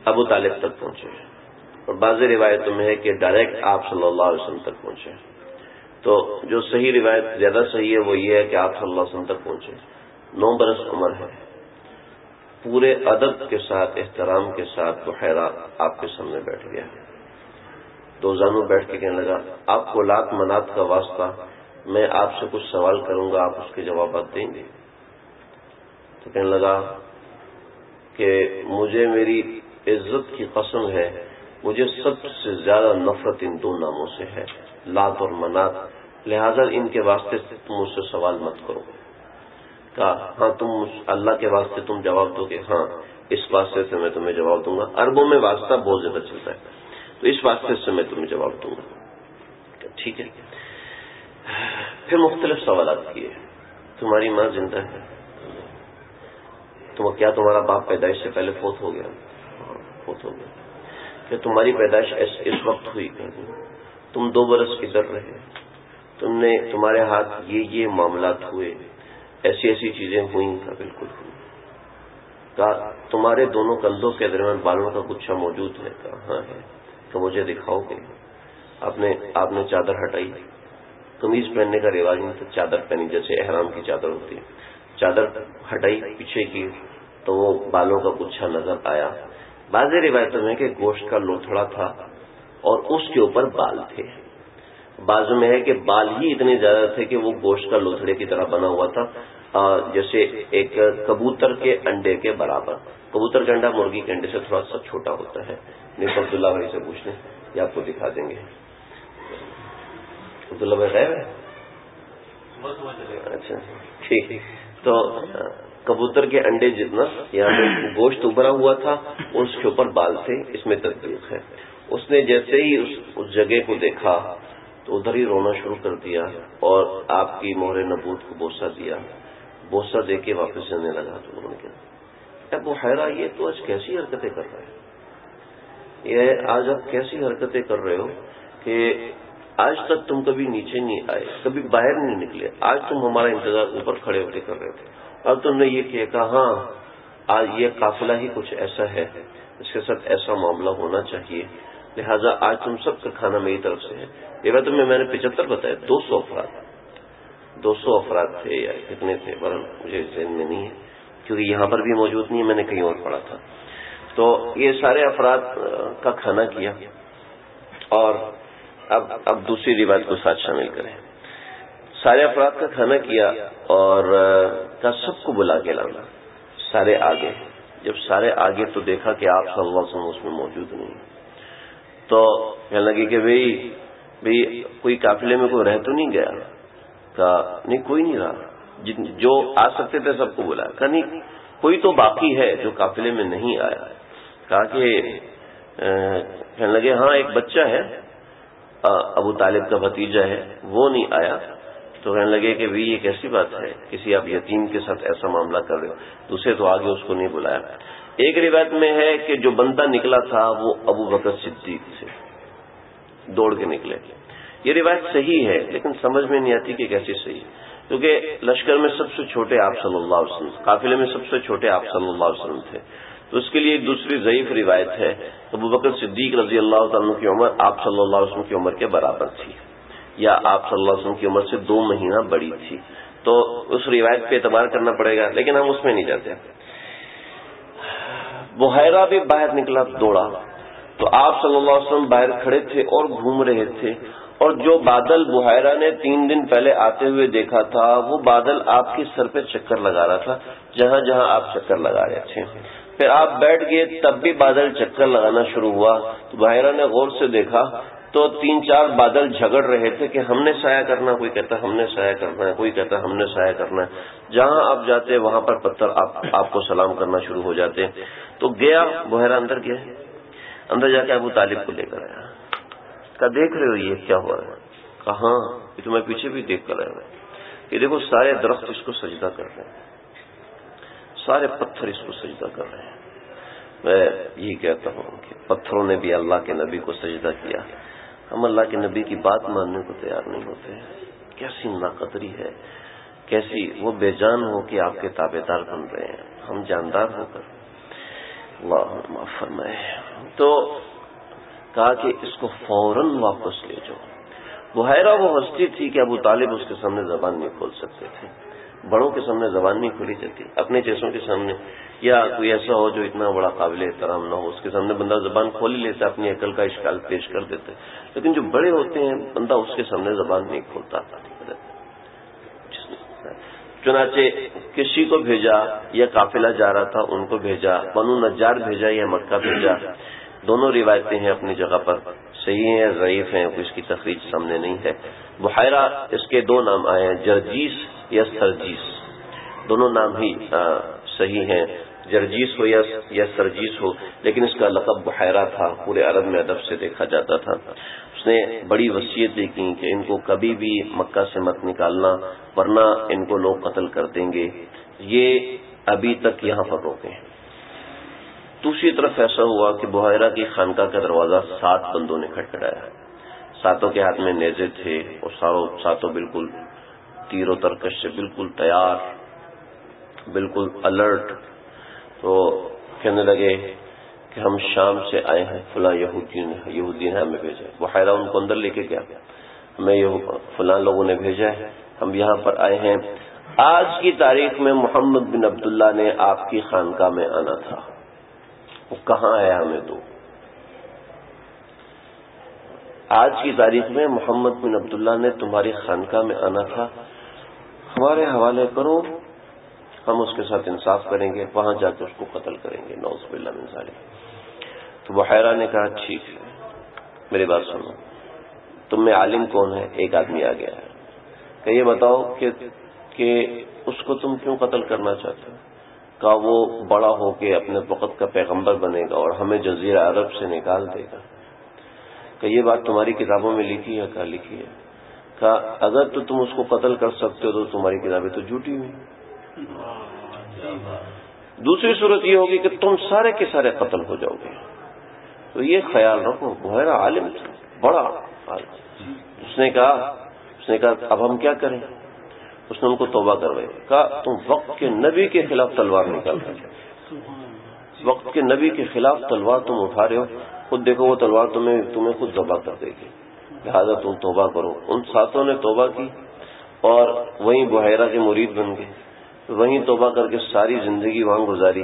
S1: ابو طالب تک پہنچے. اور بعض روایتوں میں ہے کہ ڈائریکٹ آپ صلی اللہ علیہ وسلم تک پہنچے. تو جو صحیح روایت زیادہ صحیح ہے وہ یہ ہے کہ آپ صلی اللہ علیہ وسلم تک پہنچے. 9 برس عمر ہے. پورے ادب کے ساتھ احترام کے ساتھ بحیرہ آپ کے سامنے بیٹھ گیا. 2 زانوں بیٹھ کے کہنے لگا آپ کو لات منات کا واسطہ میں آپ سے کچھ سوال کروں گا, آپ اس کے جوابات دیں گے؟ تو کہنے لگا کہ مجھے میری عزت کی قسم ہے, مجھے سب سے زیادہ نفرت ان 2 ناموں سے ہے, لات اور منات, لہذا ان کے واسطے تم مجھ سے سوال مت کرو. کہا ہاں تم اللہ کے واسطے تم جواب دو گے؟ ہاں اس واسطے سے میں تمہیں جواب دوں گا. عربوں میں واسطہ بہت زیادہ چلتا ہے, تو اس واسطے سے میں تمہیں جواب دوں گا. ٹھیک ہے. پھر مختلف سوالات کیے. تمہاری ماں زندہ ہے؟ کیا تمہارا باپ پیدائش سے پہلے فوت ہو گیا؟ فوت ہو گیا. کہ تمہاری پیدائش اس وقت ہوئی؟ تم 2 برس ادھر رہے, تمہارے ہاتھ یہ معاملات ہوئے, ایسی ایسی چیزیں ہوئیں؟ کا بالکل ہوئی. کہا تمہارے دونوں کندھوں کے درمیان بالوں کا گچھا موجود ہے؟ کہا ہاں ہے. تو مجھے دکھاؤ گے؟ آپ نے چادر ہٹائی. قمیض پہننے کا رواج نہیں تھا, چادر پہنی جیسے احرام کی چادر ہوتی ہے. چادر ہٹائی پیچھے کی تو وہ بالوں کا گچھا نظر آیا. بعض روایتوں میں کہ گوشت کا لوتھڑا تھا اور اس کے اوپر بال تھے. بعضوں میں ہے کہ بال ہی اتنے زیادہ تھے کہ وہ گوشت کا لوتھڑے کی طرح بنا ہوا تھا, جیسے ایک کبوتر کے انڈے کے برابر. کبوتر کا انڈا مرغی کے انڈے سے تھوڑا سا چھوٹا ہوتا ہے. نیک عبداللہ بھائی سے پوچھ لیں, یہ آپ کو دکھا دیں گے. عبداللہ بھائی غائب ہے؟ اچھا ٹھیک. تو کبوتر کے انڈے جتنا یہاں پہ گوشت ابھرا ہوا تھا اور اس کے اوپر بال تھے, اس میں تطبیق ہے. اس نے جیسے ہی اس جگہ کو دیکھا تو ادھر ہی رونا شروع کر دیا اور آپ کی مہر نبوت کو بوسہ دیا. بوسہ دے کے واپس جانے لگا. تو انہوں نے کہا ابو حیرہ یہ تو آج کیسی حرکتیں کر رہے ہیں, یہ آج آپ کیسی حرکتیں کر رہے ہو کہ آج تک تم کبھی نیچے نہیں آئے, کبھی باہر نہیں نکلے, آج تم ہمارا انتظار اوپر کھڑے ہو کے کر رہے تھے, اور تم نے یہ کہا ہاں آج یہ قافلہ ہی کچھ ایسا ہے, اس کے ساتھ ایسا معاملہ ہونا چاہیے, لہذا آج تم سب کا کھانا میری طرف سے ہے. یہ بات میں نے 75 بتایا, 200 افراد تھے یا کتنے تھے, پر مجھے ذہن میں نہیں ہے کیونکہ یہاں پر بھی موجود نہیں ہے, میں نے کہیں اور پڑھا تھا. تو یہ سارے افراد کا کھانا کیا. اور اب دوسری روایت کو ساتھ شامل کریں. سارے افراد کا کھانا کیا اور کا سب کو بلا کے لانا. سارے آگے. جب سارے آگے تو دیکھا کہ آپ صلی اللہ علیہ وسلم اس میں موجود نہیں. تو کہنے لگے کہ بھئی کوئی قافلے میں کوئی رہ تو نہیں گیا؟ کہا نہیں کوئی نہیں رہا, جو آ سکتے تھے سب کو بلایا. کہا نہیں کوئی تو باقی ہے جو قافلے میں نہیں آیا. کہا کہ کہنے لگے ہاں ایک بچہ ہے, ابو طالب کا بھتیجا ہے, وہ نہیں آیا. تو کہنے لگے کہ بھی یہ کیسی بات ہے, کسی آپ یتیم کے ساتھ ایسا معاملہ کر رہے ہو, دوسرے تو آگے اس کو نہیں بلایا. ایک روایت میں ہے کہ جو بندہ نکلا تھا وہ ابو بکر صدیق سے دوڑ کے نکلے. یہ روایت صحیح ہے لیکن سمجھ میں نہیں آتی کہ کیسی صحیح, کیونکہ لشکر میں سب سے چھوٹے آپ صلی اللہ علیہ وسلم, قافلے میں سب سے چھوٹے آپ صلی اللہ علیہ وسلم تھے. تو اس کے لیے ایک دوسری ضعیف روایت ہے, ابو بکر صدیق رضی اللہ تعالیٰ کی عمر آپ صلی اللہ علیہ وسلم کی عمر کے برابر تھی, یا آپ صلی اللہ علیہ وسلم کی عمر سے 2 مہینہ بڑی تھی. تو اس روایت پہ اعتبار کرنا پڑے گا, لیکن ہم اس میں نہیں جاتے. بحیرہ بھی باہر نکلا, دوڑا. تو آپ صلی اللہ علیہ وسلم باہر کھڑے تھے اور گھوم رہے تھے, اور جو بادل بحیرہ نے 3 دن پہلے آتے ہوئے دیکھا تھا وہ بادل آپ کے سر پہ چکر لگا رہا تھا جہاں جہاں آپ چکر لگا رہے تھے. پھر آپ بیٹھ گئے تب بھی بادل چکر لگانا شروع ہوا. تو بحیرہ نے غور سے دیکھا تو 3-4 بادل جھگڑ رہے تھے کہ ہم نے سایہ کرنا, کوئی کہتا ہم نے سایہ کرنا ہے, کوئی کہتا ہم نے سایہ کرنا ہے. جہاں آپ جاتے وہاں پر پتھر آپ کو سلام کرنا شروع ہو جاتے. تو گیا بحیرہ, اندر گیا, اندر جا کے ابو طالب کو لے کر آیا. کہا دیکھ رہے ہو یہ کیا ہوا ہے؟ کہا ہاں یہ تو میں پیچھے بھی دیکھ کر آیا. یہ دیکھو سارے درخت اس کو سجدہ کر رہے ہیں, سارے پتھر اس کو سجدہ کر رہے ہیں. میں یہی کہتا ہوں کہ پتھروں نے بھی اللہ کے نبی کو سجدہ کیا, ہم اللہ کے نبی کی بات ماننے کو تیار نہیں ہوتے. کیسی ناقدری ہے, کیسی وہ بے جان ہو کہ آپ کے تابع دار بن رہے ہیں, ہم جاندار ہو کر. اللہ معاف فرمائے. تو کہا کہ اس کو فوراً واپس لے جاؤ. بحیرہ وہ ہستی تھی کہ ابو طالب اس کے سامنے زبان نہیں کھول سکتے تھے. بڑوں کے سامنے زبان نہیں کھولی جاتی، اپنے جیسوں کے سامنے، یا کوئی ایسا ہو جو اتنا بڑا قابل احترام نہ ہو اس کے سامنے بندہ زبان کھول ہی لیتا، اپنی عقل کا اشکال پیش کر دیتے. لیکن جو بڑے ہوتے ہیں بندہ اس کے سامنے زبان نہیں کھولتا. چنانچہ کسی کو بھیجا، یا قافلہ جا رہا تھا ان کو بھیجا، بنو نجار بھیجا یا مکہ بھیجا. دونوں روایتیں ہیں اپنی جگہ پر، صحیح ہیں یا ضعیف ہیں، کوئی اس کی تخریج سامنے نہیں ہے. بحیرہ اس کے دو نام آئے ہیں، جرجیس یا سرجیس، دونوں نام ہی صحیح ہیں. جرجیس ہو یا سرجیس ہو، لیکن اس کا لقب بحیرہ تھا، پورے عرب میں ادب سے دیکھا جاتا تھا. اس نے بڑی وصیتیں کی کہ ان کو کبھی بھی مکہ سے مت نکالنا ورنہ ان کو لوگ قتل کر دیں گے. یہ ابھی تک یہاں پر روکے ہیں. دوسری طرف ایسا ہوا کہ بحیرہ کی خانقاہ کا دروازہ 7 بندوں نے کھٹکھٹایا. 7 کے ہاتھ میں نیزے تھے اور ساتوں بالکل تیر و ترکش سے بالکل تیار، بالکل الرٹ. تو کہنے لگے کہ ہم شام سے آئے ہیں، فلاں یہودی نے ہمیں بھیجا. بحیرہ ان کو اندر لے کے گیا، ہمیں فلاں لوگوں نے بھیجا ہے، ہم یہاں پر آئے ہیں. آج کی تاریخ میں محمد بن عبداللہ نے آپ کی خانقاہ میں آنا تھا، وہ کہاں ہے ہمیں دو. آج کی تاریخ میں محمد بن عبداللہ نے تمہاری خانقاہ میں آنا تھا، ہمارے حوالے کرو، ہم اس کے ساتھ انصاف کریں گے، وہاں جا کے اس کو قتل کریں گے. نعوذ باللہ من ذالک. تو بحیرہ نے کہا ٹھیک ہے، میری بات سنو، تم میں عالم کون ہے؟ ایک آدمی آ گیا ہے کہ یہ بتاؤ کہ اس کو تم کیوں قتل کرنا چاہتے ہو؟ کہا وہ بڑا ہو کے اپنے وقت کا پیغمبر بنے گا اور ہمیں جزیرہ عرب سے نکال دے گا. کہ یہ بات تمہاری کتابوں میں لکھی ہے؟ کہا لکھی ہے. کہا اگر تو تم اس کو قتل کر سکتے ہو تو تمہاری کتابیں تو جھوٹی ہوئی. دوسری صورت یہ ہوگی کہ تم سارے کے سارے قتل ہو جاؤ گے. تو یہ خیال رکھو. بحیرہ عالم تھا، بڑا عالم. اس نے کہا اب ہم کیا کریں؟ اس نے ان کو توبہ کروائی. کہا تم وقت کے نبی کے خلاف تلوار نکال رہے ہو، وقت کے نبی کے خلاف تلوار تم اٹھا رہے ہو، خود دیکھو وہ تلوار تمہیں خود ذبح کر دے گی، لہٰذا تم توبہ کرو. ان 7 نے توبہ کی اور وہیں بحیرہ کے مرید بن گئے. وہیں توبہ کر کے ساری زندگی وہاں گزاری.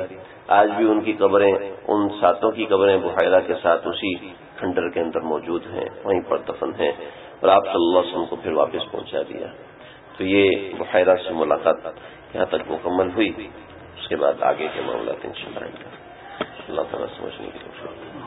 S1: آج بھی ان کی قبریں، ان 7 کی قبریں بحیرہ کے ساتھ اسی کھنڈر کے اندر موجود ہیں، وہیں پر دفن ہیں. اور آپ صلی اللہ علیہ وسلم کو پھر واپس پہنچا دیا. تو یہ بحیرہ سے ملاقات یہاں تک مکمل ہوئی. اس کے بعد آگے کے معاملات انشاءاللہ اللہ تعالیٰ سمجھنے کی کوشش.